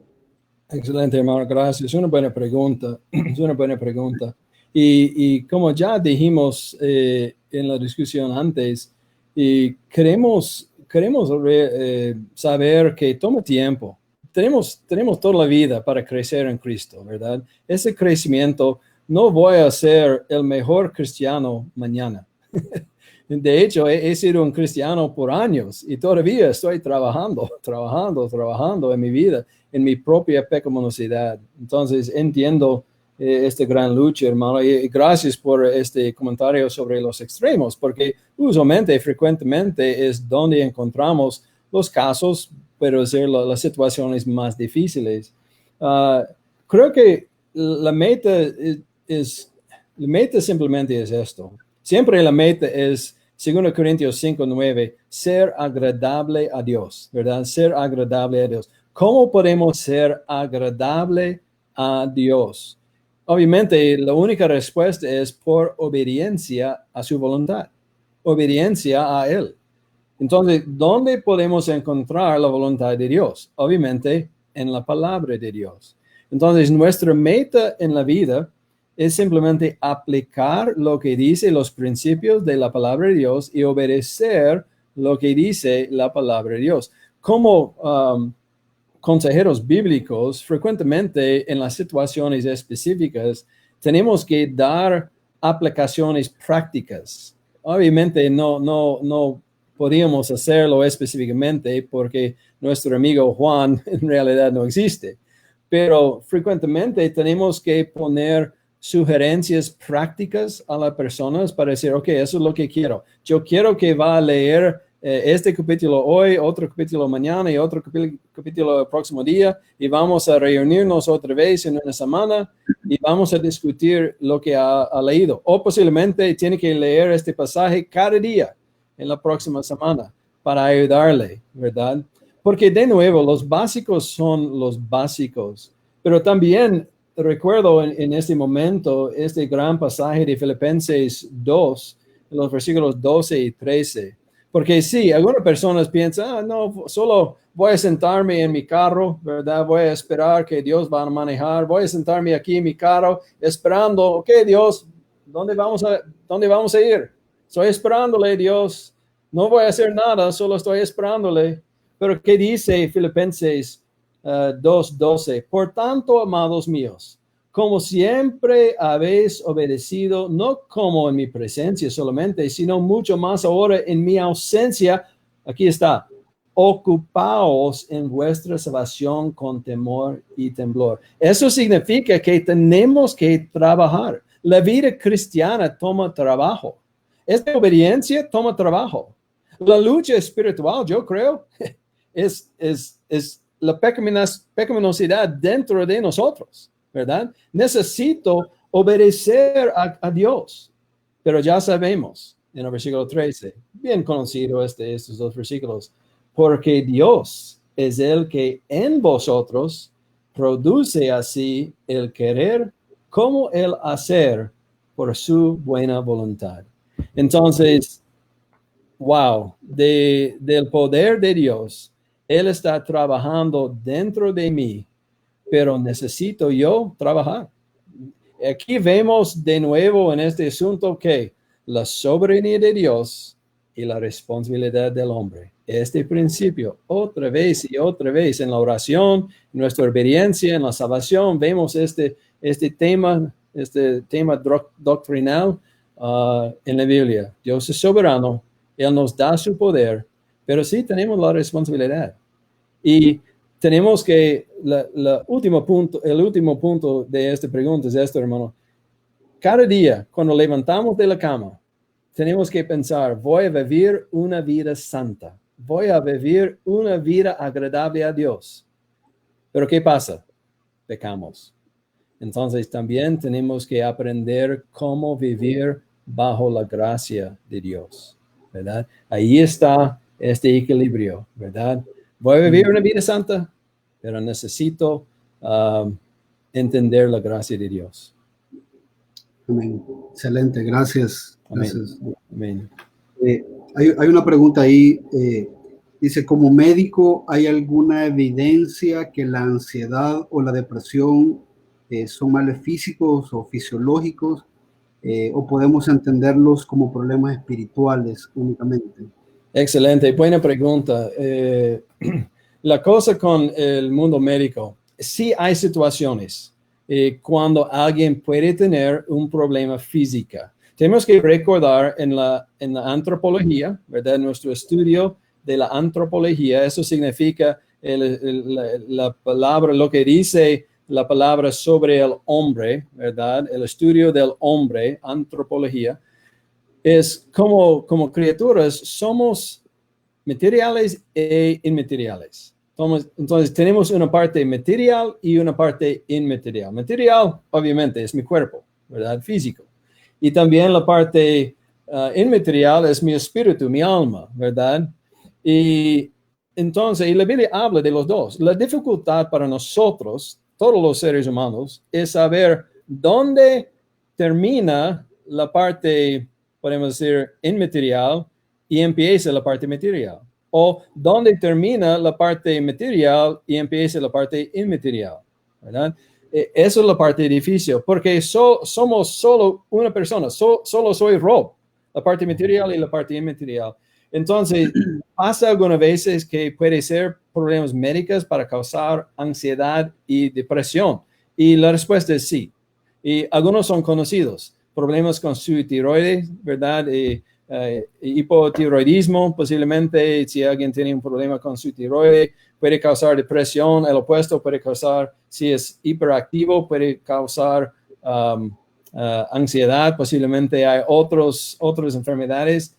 Excelente, hermano, gracias. Es una buena pregunta. Es una buena pregunta. Y como ya dijimos en la discusión antes, queremos saber que toma tiempo. Tenemos toda la vida para crecer en Cristo, ¿verdad? Ese crecimiento, no voy a ser el mejor cristiano mañana. De hecho, he sido un cristiano por años y todavía estoy trabajando en mi vida, en mi propia pecaminosidad. Entonces, entiendo esta gran lucha, hermano, y gracias por este comentario sobre los extremos, porque usualmente, frecuentemente, es donde encontramos los casos, pero ser las situaciones más difíciles. Creo que la meta simplemente es esto. Siempre la meta es, 2 Corintios 5:9, ser agradable a Dios, ¿verdad? Ser agradable a Dios. ¿Cómo podemos ser agradable a Dios? Obviamente, la única respuesta es por obediencia a su voluntad, obediencia a Él. Entonces, ¿dónde podemos encontrar la voluntad de Dios? Obviamente, en la palabra de Dios. Entonces, nuestra meta en la vida es simplemente aplicar lo que dice los principios de la palabra de Dios y obedecer lo que dice la palabra de Dios. Como consejeros bíblicos, frecuentemente en las situaciones específicas, tenemos que dar aplicaciones prácticas. Obviamente no podíamos hacerlo específicamente porque nuestro amigo Juan en realidad no existe, pero frecuentemente tenemos que poner sugerencias prácticas a las personas para decir, ok, eso es lo que quiero. Yo quiero que va a leer este capítulo hoy, otro capítulo mañana y otro capítulo el próximo día, y vamos a reunirnos otra vez en una semana y vamos a discutir lo que ha leído. O posiblemente tiene que leer este pasaje cada día en la próxima semana para ayudarle, ¿verdad? Porque de nuevo, los básicos son los básicos, pero también recuerdo en este momento este gran pasaje de Filipenses 2, en los versículos 12 y 13. Porque sí, algunas personas piensan, no, solo voy a sentarme en mi carro, ¿verdad? Voy a esperar que Dios va a manejar, voy a sentarme aquí en mi carro esperando, ok, Dios, ¿dónde vamos a ir? Estoy esperándole, Dios, no voy a hacer nada, solo estoy esperándole. Pero ¿qué dice Filipenses 2:12? Por tanto, amados míos, como siempre habéis obedecido, no como en mi presencia solamente, sino mucho más ahora en mi ausencia. Aquí está. Ocupaos en vuestra salvación con temor y temblor. Eso significa que tenemos que trabajar. La vida cristiana toma trabajo. Esta obediencia toma trabajo. La lucha espiritual, yo creo, es la pecaminosidad dentro de nosotros, ¿verdad? Necesito obedecer a Dios, pero ya sabemos, en el versículo 13. Bien conocido estos dos versículos. Porque Dios es el que en vosotros produce así el querer como el hacer por su buena voluntad. Entonces, wow, del poder de Dios, Él está trabajando dentro de mí, pero necesito yo trabajar. Aquí vemos de nuevo en este asunto que la soberanía de Dios y la responsabilidad del hombre. Este principio, otra vez y otra vez en la oración, en nuestra obediencia, en la salvación, vemos este tema doctrinal en la Biblia. Dios es soberano, Él nos da su poder, pero sí tenemos la responsabilidad. Y tenemos que, el último punto de esta pregunta es esto, hermano. Cada día, cuando levantamos de la cama, tenemos que pensar, voy a vivir una vida santa. Voy a vivir una vida agradable a Dios. Pero ¿qué pasa? Pecamos. Entonces también tenemos que aprender cómo vivir bajo la gracia de Dios, ¿verdad? Ahí está este equilibrio, ¿verdad? Voy a vivir una vida santa, pero necesito entender la gracia de Dios. Amén. Excelente, gracias. Amén. Gracias. Amén. Hay una pregunta ahí, dice, como médico, ¿hay alguna evidencia que la ansiedad o la depresión son males físicos o fisiológicos, o podemos entenderlos como problemas espirituales únicamente? Excelente, buena pregunta. La cosa con el mundo médico, sí hay situaciones cuando alguien puede tener un problema físico. Tenemos que recordar en la antropología, ¿verdad? Nuestro estudio de la antropología, eso significa la palabra, lo que dice la palabra sobre el hombre, ¿verdad? El estudio del hombre, antropología, es como criaturas, somos materiales e inmateriales. Entonces, tenemos una parte material y una parte inmaterial. Material, obviamente, es mi cuerpo, ¿verdad? Físico. Y también la parte inmaterial es mi espíritu, mi alma, ¿verdad? Y entonces, y la Biblia habla de los dos. La dificultad para nosotros, todos los seres humanos, es saber dónde termina la parte, podemos decir, inmaterial y empieza la parte material. O dónde termina la parte material y empieza la parte inmaterial, ¿verdad? Eso es la parte difícil, porque somos solo una persona, solo soy Rob, la parte material y la parte inmaterial. Entonces, pasa algunas veces que puede ser problemas médicos para causar ansiedad y depresión. Y la respuesta es sí. Y algunos son conocidos, problemas con su tiroides, ¿verdad? Hipotiroidismo, posiblemente, si alguien tiene un problema con su tiroides, puede causar depresión. El opuesto puede causar, si es hiperactivo, puede causar ansiedad. Posiblemente hay otras enfermedades.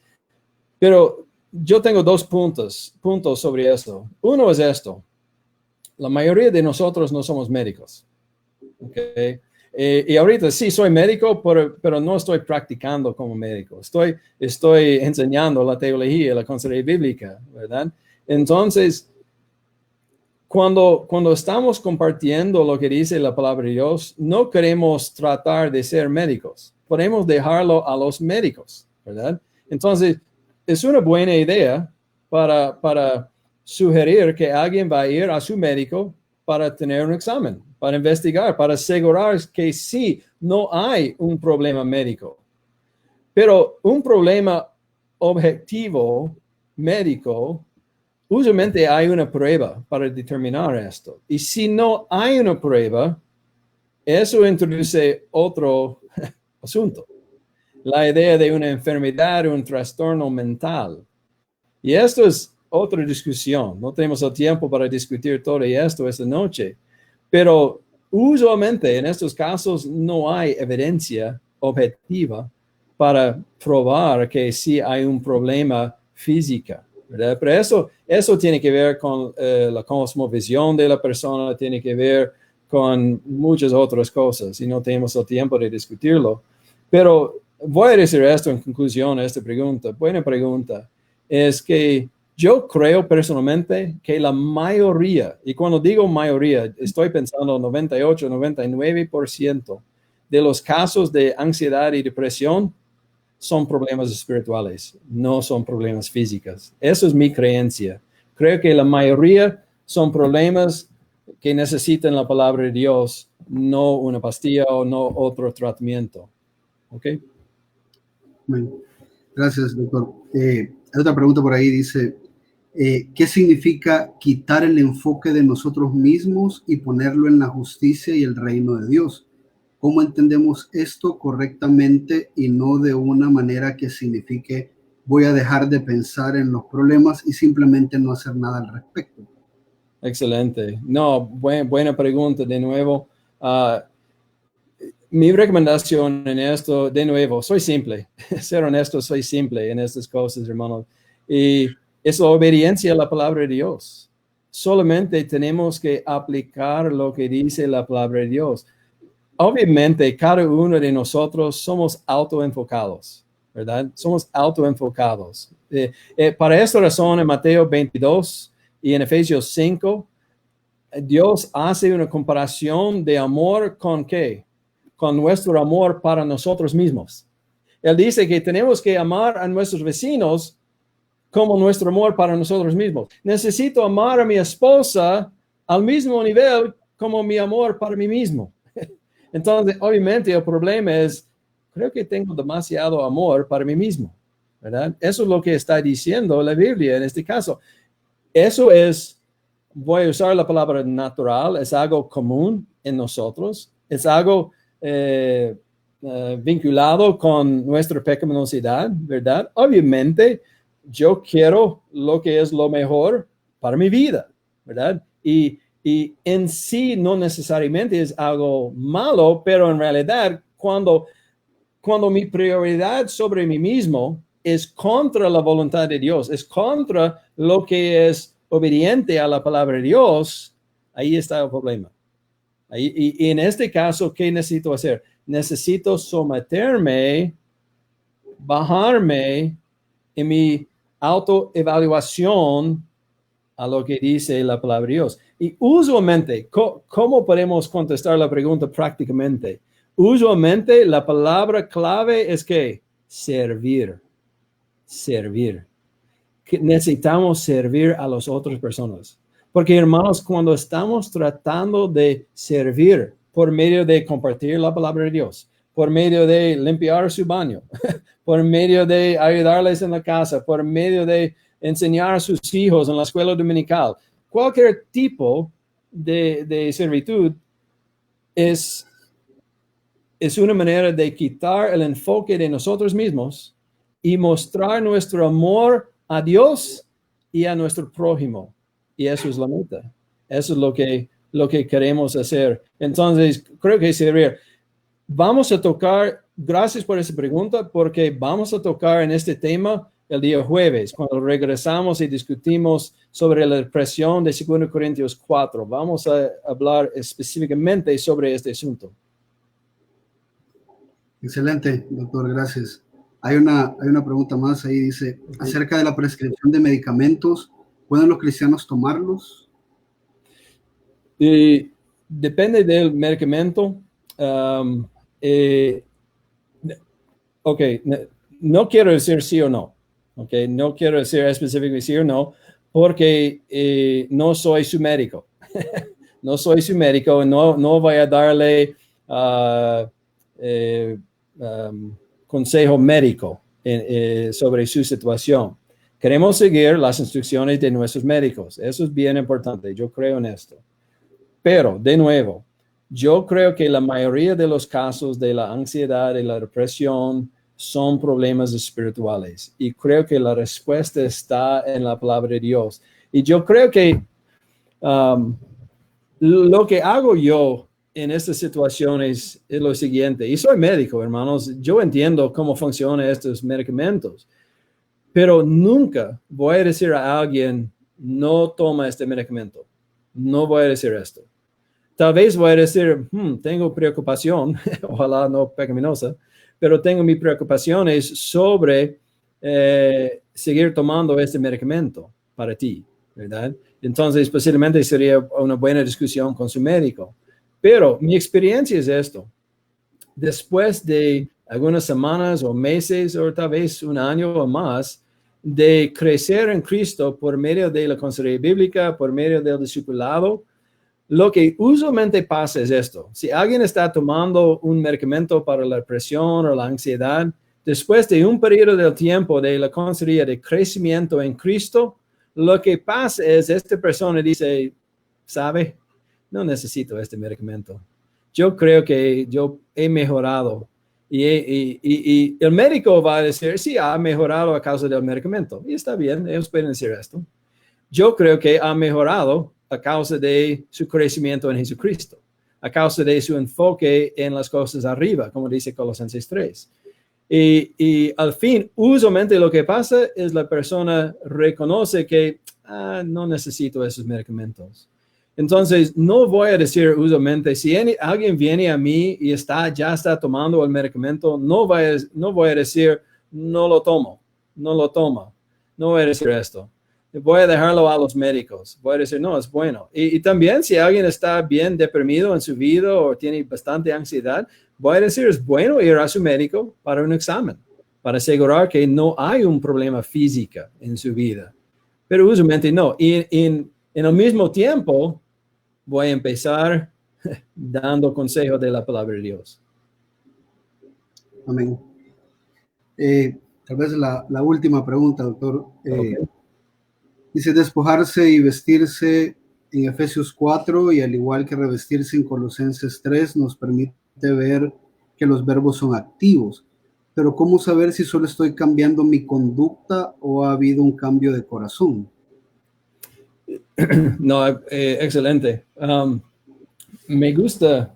Pero yo tengo dos puntos sobre esto. Uno es esto. La mayoría de nosotros no somos médicos. ¿Okay? Y ahorita sí soy médico, pero no estoy practicando como médico. Estoy enseñando la teología, la consejería bíblica, ¿verdad? Entonces, cuando estamos compartiendo lo que dice la palabra de Dios, no queremos tratar de ser médicos. Podemos dejarlo a los médicos, ¿verdad? Entonces, es una buena idea para sugerir que alguien va a ir a su médico para tener un examen, para investigar, para asegurar que sí, no hay un problema médico. Pero un problema objetivo médico, usualmente hay una prueba para determinar esto. Y si no hay una prueba, eso introduce otro asunto. La idea de una enfermedad o un trastorno mental. Y esto es otra discusión. No tenemos el tiempo para discutir todo esto esta noche. Pero usualmente en estos casos no hay evidencia objetiva para probar que sí hay un problema físico, ¿verdad? Pero eso tiene que ver con la cosmovisión de la persona, tiene que ver con muchas otras cosas y no tenemos el tiempo de discutirlo. Pero Voy a decir esto en conclusión a esta pregunta. Buena pregunta. Es que yo creo personalmente que la mayoría, y cuando digo mayoría, estoy pensando 98, 99% de los casos de ansiedad y depresión son problemas espirituales, no son problemas físicos. Eso es mi creencia. Creo que la mayoría son problemas que necesitan la palabra de Dios, no una pastilla o no otro tratamiento. ¿Ok? Bueno, gracias, doctor. Hay otra pregunta por ahí, dice, ¿qué significa quitar el enfoque de nosotros mismos y ponerlo en la justicia y el reino de Dios? ¿Cómo entendemos esto correctamente y no de una manera que signifique voy a dejar de pensar en los problemas y simplemente no hacer nada al respecto? Excelente. No, buena pregunta de nuevo. Mi recomendación en esto, de nuevo, soy simple. Ser honesto, soy simple en estas cosas, hermanos. Y es la obediencia a la palabra de Dios. Solamente tenemos que aplicar lo que dice la palabra de Dios. Obviamente, cada uno de nosotros somos autoenfocados, ¿verdad? Somos autoenfocados. Para esta razón, en Mateo 22 y en Efesios 5, Dios hace una comparación de amor con ¿qué? Con nuestro amor para nosotros mismos. Él dice que tenemos que amar a nuestros vecinos como nuestro amor para nosotros mismos. Necesito amar a mi esposa al mismo nivel como mi amor para mí mismo. Entonces, obviamente, el problema es, creo que tengo demasiado amor para mí mismo, ¿verdad? Eso es lo que está diciendo la Biblia en este caso. Eso es, voy a usar la palabra natural, es algo común en nosotros, es algo vinculado con nuestra pecaminosidad, ¿verdad? Obviamente, yo quiero lo que es lo mejor para mi vida, ¿verdad? Y en sí no necesariamente es algo malo, pero en realidad cuando mi prioridad sobre mí mismo es contra la voluntad de Dios, es contra lo que es obediente a la palabra de Dios, ahí está el problema. Y en este caso, ¿qué necesito hacer? Necesito someterme, bajarme en mi autoevaluación a lo que dice la palabra de Dios. Y usualmente, ¿cómo podemos contestar la pregunta prácticamente? Usualmente la palabra clave es que servir. Que necesitamos servir a las otras personas. Porque hermanos, cuando estamos tratando de servir por medio de compartir la palabra de Dios, por medio de limpiar su baño, por medio de ayudarles en la casa, por medio de enseñar a sus hijos en la escuela dominical, cualquier tipo de servitud es una manera de quitar el enfoque de nosotros mismos y mostrar nuestro amor a Dios y a nuestro prójimo. Y eso es la meta. Eso es lo que queremos hacer. Entonces, creo que servir. Vamos a tocar, gracias por esa pregunta, porque vamos a tocar en este tema el día jueves, cuando regresamos y discutimos sobre la depresión de 2 Corintios 4. Vamos a hablar específicamente sobre este asunto. Excelente, doctor, gracias. Hay una pregunta más ahí, dice, acerca de la prescripción de medicamentos, ¿pueden los cristianos tomarlos? Depende del medicamento. Ok, no quiero decir sí o no. Ok, no quiero decir específicamente sí o no, porque no soy su médico. No soy su médico, no voy a darle consejo médico sobre su situación. Queremos seguir las instrucciones de nuestros médicos. Eso es bien importante. Yo creo en esto. Pero, de nuevo, yo creo que la mayoría de los casos de la ansiedad y la depresión son problemas espirituales. Y creo que la respuesta está en la palabra de Dios. Y yo creo que lo que hago yo en estas situaciones es lo siguiente. Y soy médico, hermanos. Yo entiendo cómo funcionan estos medicamentos. Pero nunca voy a decir a alguien, no toma este medicamento. No voy a decir esto. Tal vez voy a decir, tengo preocupación, ojalá no pecaminosa, pero tengo mis preocupaciones sobre seguir tomando este medicamento para ti, ¿verdad? Entonces, posiblemente sería una buena discusión con su médico. Pero mi experiencia es esto. Después de algunas semanas o meses o tal vez un año o más de crecer en Cristo por medio de la consejería bíblica, por medio del discipulado, lo que usualmente pasa es esto. Si alguien está tomando un medicamento para la depresión o la ansiedad, después de un periodo de tiempo de la consejería de crecimiento en Cristo, lo que pasa es esta persona dice, ¿sabe? No necesito este medicamento. Yo creo que yo he mejorado. Y el médico va a decir, sí, ha mejorado a causa del medicamento. Y está bien, ellos pueden decir esto. Yo creo que ha mejorado a causa de su crecimiento en Jesucristo, a causa de su enfoque en las cosas arriba, como dice Colosenses 3. Y al fin, usualmente lo que pasa es la persona reconoce que no necesito esos medicamentos. Entonces, no voy a decir usualmente, si alguien viene a mí y ya está tomando el medicamento, no voy a decir, no lo tomo, no lo toma. No voy a decir esto. Voy a dejarlo a los médicos. Voy a decir, no, es bueno. Y también si alguien está bien deprimido en su vida o tiene bastante ansiedad, voy a decir, es bueno ir a su médico para un examen, para asegurar que no hay un problema físico en su vida. Pero usualmente no. Y en el mismo tiempo, voy a empezar dando consejo de la palabra de Dios. Amén. Tal vez la última pregunta, doctor. Okay. Dice despojarse y vestirse en Efesios 4 y al igual que revestirse en Colosenses 3 nos permite ver que los verbos son activos. Pero ¿cómo saber si solo estoy cambiando mi conducta o ha habido un cambio de corazón? No, excelente. Me gusta.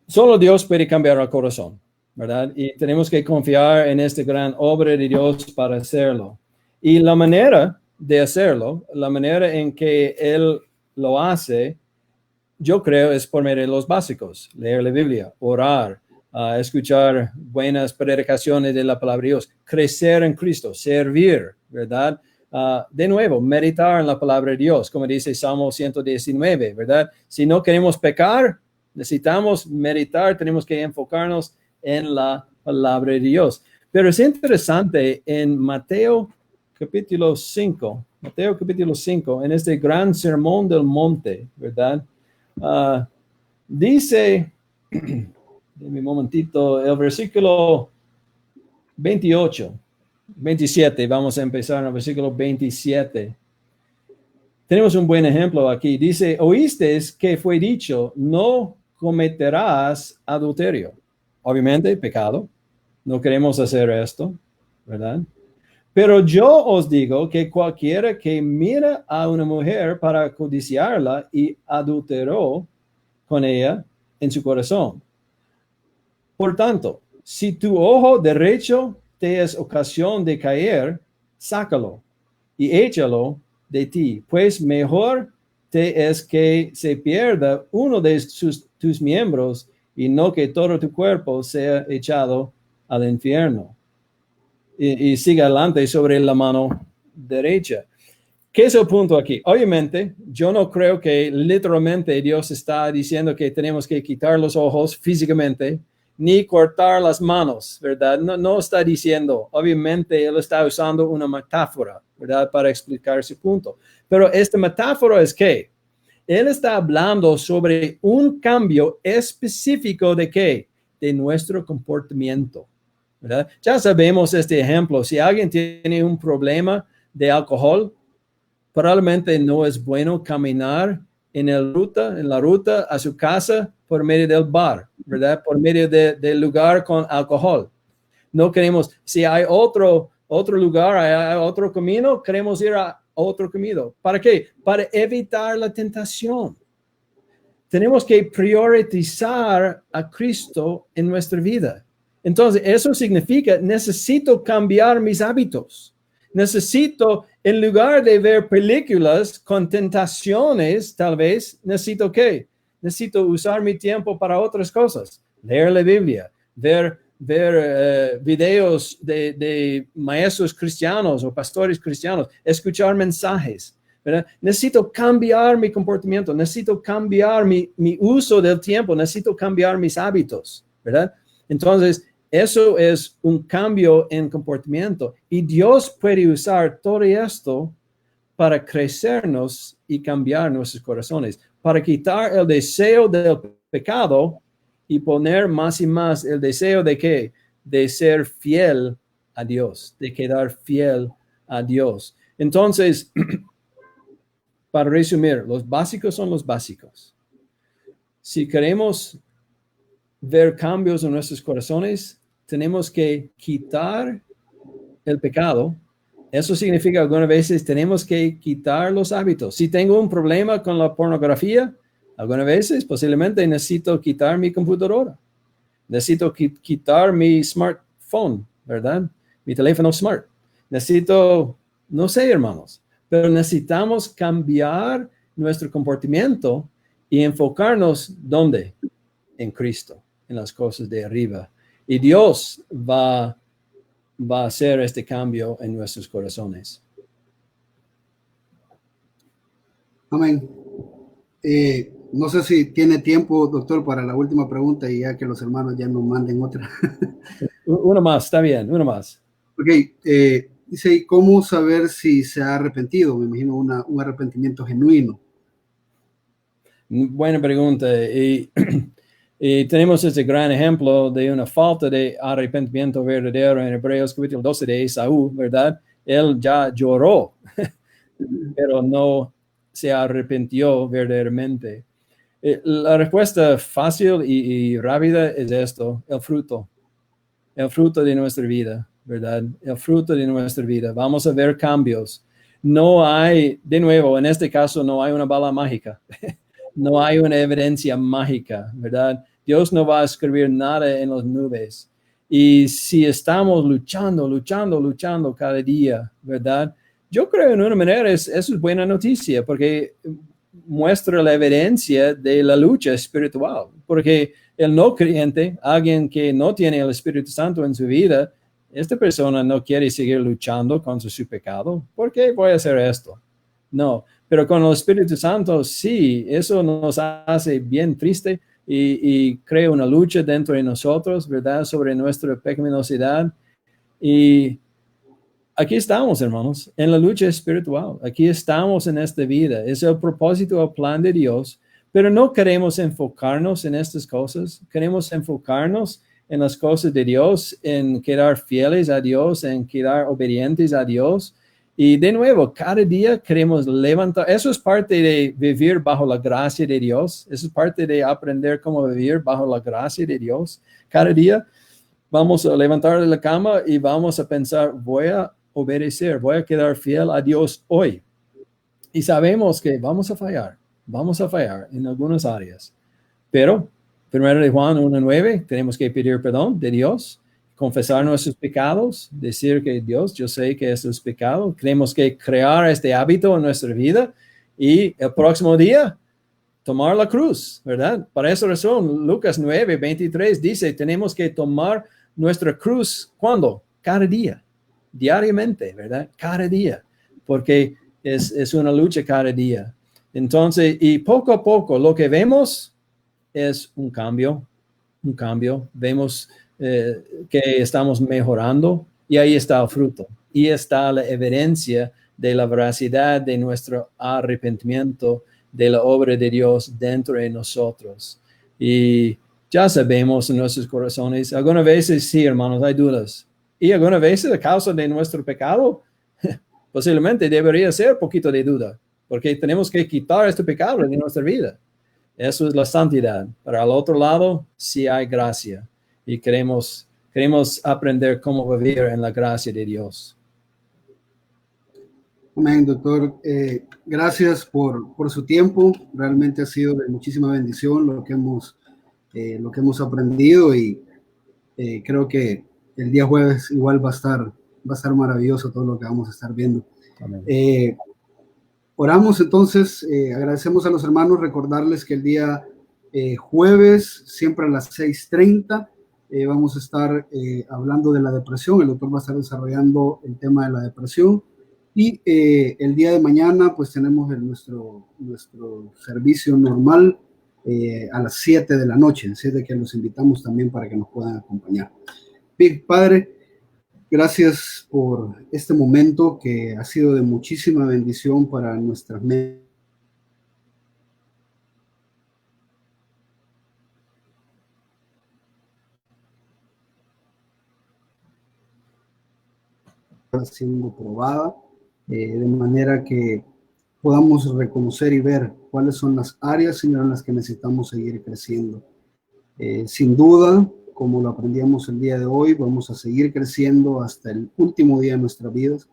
Solo Dios puede cambiar el corazón, ¿verdad? Y tenemos que confiar en esta gran obra de Dios para hacerlo. Y la manera de hacerlo, la manera en que Él lo hace, yo creo es por medio de los básicos, leer la Biblia, orar, escuchar buenas predicaciones de la palabra de Dios, crecer en Cristo, servir, ¿verdad? De nuevo, meditar en la palabra de Dios, como dice Salmo 119, ¿verdad? Si no queremos pecar, necesitamos meditar, tenemos que enfocarnos en la palabra de Dios. Pero es interesante en Mateo capítulo 5, en este gran sermón del monte, ¿verdad? Dice, un momentito, el versículo 27, vamos a empezar en el versículo 27. Tenemos un buen ejemplo aquí. Dice, oísteis que fue dicho, no cometerás adulterio. Obviamente, pecado. No queremos hacer esto, ¿verdad? Pero yo os digo que cualquiera que mira a una mujer para codiciarla y adulteró con ella en su corazón. Por tanto, si tu ojo derecho te es ocasión de caer, sácalo y échalo de ti, pues mejor te es que se pierda uno de tus miembros y no que todo tu cuerpo sea echado al infierno. Y sigue adelante sobre la mano derecha. ¿Qué es el punto aquí? Obviamente, yo no creo que literalmente Dios está diciendo que tenemos que quitar los ojos físicamente, ni cortar las manos, ¿verdad? No está diciendo, obviamente Él está usando una metáfora, ¿verdad? Para explicar su punto. Pero esta metáfora es que Él está hablando sobre un cambio específico de ¿qué? De nuestro comportamiento, ¿verdad? Ya sabemos este ejemplo. Si alguien tiene un problema de alcohol, probablemente no es bueno caminar en la ruta a su casa por medio del bar, ¿verdad? Por medio del lugar con alcohol. No queremos, si hay otro lugar, hay otro camino, queremos ir a otro camino. ¿Para qué? Para evitar la tentación. Tenemos que priorizar a Cristo en nuestra vida. Entonces, eso significa, necesito cambiar mis hábitos. Necesito, en lugar de ver películas con tentaciones, tal vez, necesito ¿qué? Necesito usar mi tiempo para otras cosas. Leer la Biblia, ver ver videos de maestros cristianos o pastores cristianos, escuchar mensajes, ¿verdad? Necesito cambiar mi comportamiento, necesito cambiar mi uso del tiempo, necesito cambiar mis hábitos, ¿verdad? Entonces, eso es un cambio en comportamiento y Dios puede usar todo esto para crecernos y cambiar nuestros corazones, para quitar el deseo del pecado y poner más y más el deseo de ¿qué? De ser fiel a Dios, de quedar fiel a Dios. Entonces, para resumir, los básicos son los básicos. Si queremos ver cambios en nuestros corazones, tenemos que quitar el pecado. Eso significa algunas veces tenemos que quitar los hábitos. Si tengo un problema con la pornografía, algunas veces posiblemente necesito quitar mi computadora. Necesito quitar mi smartphone, ¿verdad? Mi teléfono smart. Necesito, no sé, hermanos, pero necesitamos cambiar nuestro comportamiento y enfocarnos, ¿dónde? En Cristo, en las cosas de arriba. Y Dios va a hacer este cambio en nuestros corazones. Amén. No sé si tiene tiempo, doctor, para la última pregunta y ya que los hermanos ya nos manden otra. Uno más, está bien, uno más. Ok, dice, ¿cómo saber si se ha arrepentido? Me imagino un arrepentimiento genuino. Buena pregunta. Y tenemos este gran ejemplo de una falta de arrepentimiento verdadero en Hebreos capítulo 12 de Esaú, ¿verdad? Él ya lloró, pero no se arrepintió verdaderamente. La respuesta fácil y rápida es esto, el fruto de nuestra vida, ¿verdad? El fruto de nuestra vida. Vamos a ver cambios. No hay, de nuevo, en este caso no hay una bala mágica. No hay una evidencia mágica, ¿verdad? Dios no va a escribir nada en las nubes. Y si estamos luchando cada día, ¿verdad? Yo creo en una manera eso es buena noticia porque muestra la evidencia de la lucha espiritual. Porque el no creyente, alguien que no tiene el Espíritu Santo en su vida, esta persona no quiere seguir luchando contra su pecado. ¿Por qué voy a hacer esto? No, pero con el Espíritu Santo, sí, eso nos hace bien triste y crea una lucha dentro de nosotros, ¿verdad? Sobre nuestra pecaminosidad. Y aquí estamos, hermanos, en la lucha espiritual. Aquí estamos en esta vida. Es el propósito, el plan de Dios. Pero no queremos enfocarnos en estas cosas. Queremos enfocarnos en las cosas de Dios, en quedar fieles a Dios, en quedar obedientes a Dios. Y de nuevo, cada día queremos levantar. Eso es parte de vivir bajo la gracia de Dios. Eso es parte de aprender cómo vivir bajo la gracia de Dios. Cada día vamos a levantar de la cama y vamos a pensar, voy a obedecer, voy a quedar fiel a Dios hoy. Y sabemos que vamos a fallar en algunas áreas. Pero, 1 de Juan 1:9, tenemos que pedir perdón de Dios, confesar nuestros pecados, decir que Dios, yo sé que eso es pecado. Tenemos que crear este hábito en nuestra vida y el próximo día tomar la cruz, ¿verdad? Para esa razón, Lucas 9:23 dice, tenemos que tomar nuestra cruz, ¿cuándo? Cada día, diariamente, ¿verdad? Cada día, porque es una lucha cada día. Entonces, y poco a poco, lo que vemos es un cambio. Vemos que estamos mejorando y ahí está el fruto. Y está la evidencia de la veracidad de nuestro arrepentimiento, de la obra de Dios dentro de nosotros. Y ya sabemos en nuestros corazones, algunas veces sí, hermanos, hay dudas. Y algunas veces a causa de nuestro pecado, posiblemente debería ser poquito de duda, porque tenemos que quitar este pecado de nuestra vida. Eso es la santidad. Pero al otro lado, sí hay gracia. Y queremos aprender cómo vivir en la gracia de Dios. Amén, doctor. Gracias por su tiempo. Realmente ha sido de muchísima bendición lo que hemos aprendido y creo que el día jueves igual va a estar maravilloso todo lo que vamos a estar viendo. Amén. Oramos entonces, agradecemos a los hermanos, recordarles que el día jueves, siempre a las 6:30, Vamos a estar hablando de la depresión. El doctor va a estar desarrollando el tema de la depresión. Y el día de mañana, pues tenemos nuestro servicio normal a las 7 de la noche. Así de que los invitamos también para que nos puedan acompañar. Bien, Padre, gracias por este momento que ha sido de muchísima bendición para nuestras mentes. Siendo probada, de manera que podamos reconocer y ver cuáles son las áreas, Señor, en las que necesitamos seguir creciendo. Sin duda, como lo aprendíamos el día de hoy, vamos a seguir creciendo hasta el último día de nuestras vidas.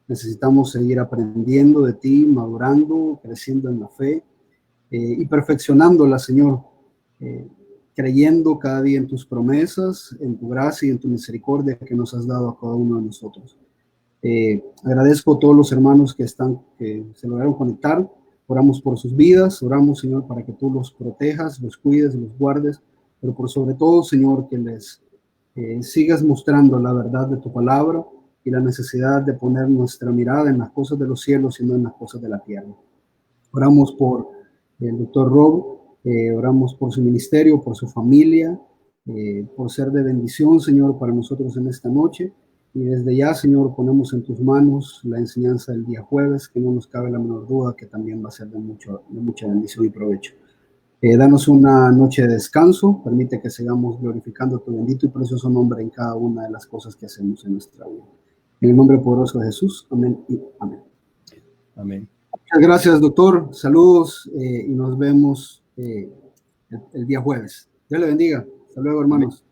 Necesitamos seguir aprendiendo de ti, madurando, creciendo en la fe y perfeccionándola, Señor, creyendo cada día en tus promesas, en tu gracia y en tu misericordia que nos has dado a cada uno de nosotros. Agradezco a todos los hermanos que se lograron conectar. Oramos por sus vidas, oramos, Señor, para que tú los protejas, los cuides, los guardes, pero por sobre todo, Señor, que les sigas mostrando la verdad de tu palabra y la necesidad de poner nuestra mirada en las cosas de los cielos y no en las cosas de la tierra. Oramos por el doctor Rob, oramos por su ministerio, por su familia, por ser de bendición, Señor, para nosotros en esta noche. Y desde ya, Señor, ponemos en tus manos la enseñanza del día jueves, que no nos cabe la menor duda que también va a ser de mucha bendición y provecho. Danos una noche de descanso, permite que sigamos glorificando tu bendito y precioso nombre en cada una de las cosas que hacemos en nuestra vida. En el nombre poderoso de Jesús, amén y amén. Amén. Muchas gracias, doctor. Saludos y nos vemos el día jueves. Dios le bendiga. Hasta luego, hermanos. Amén.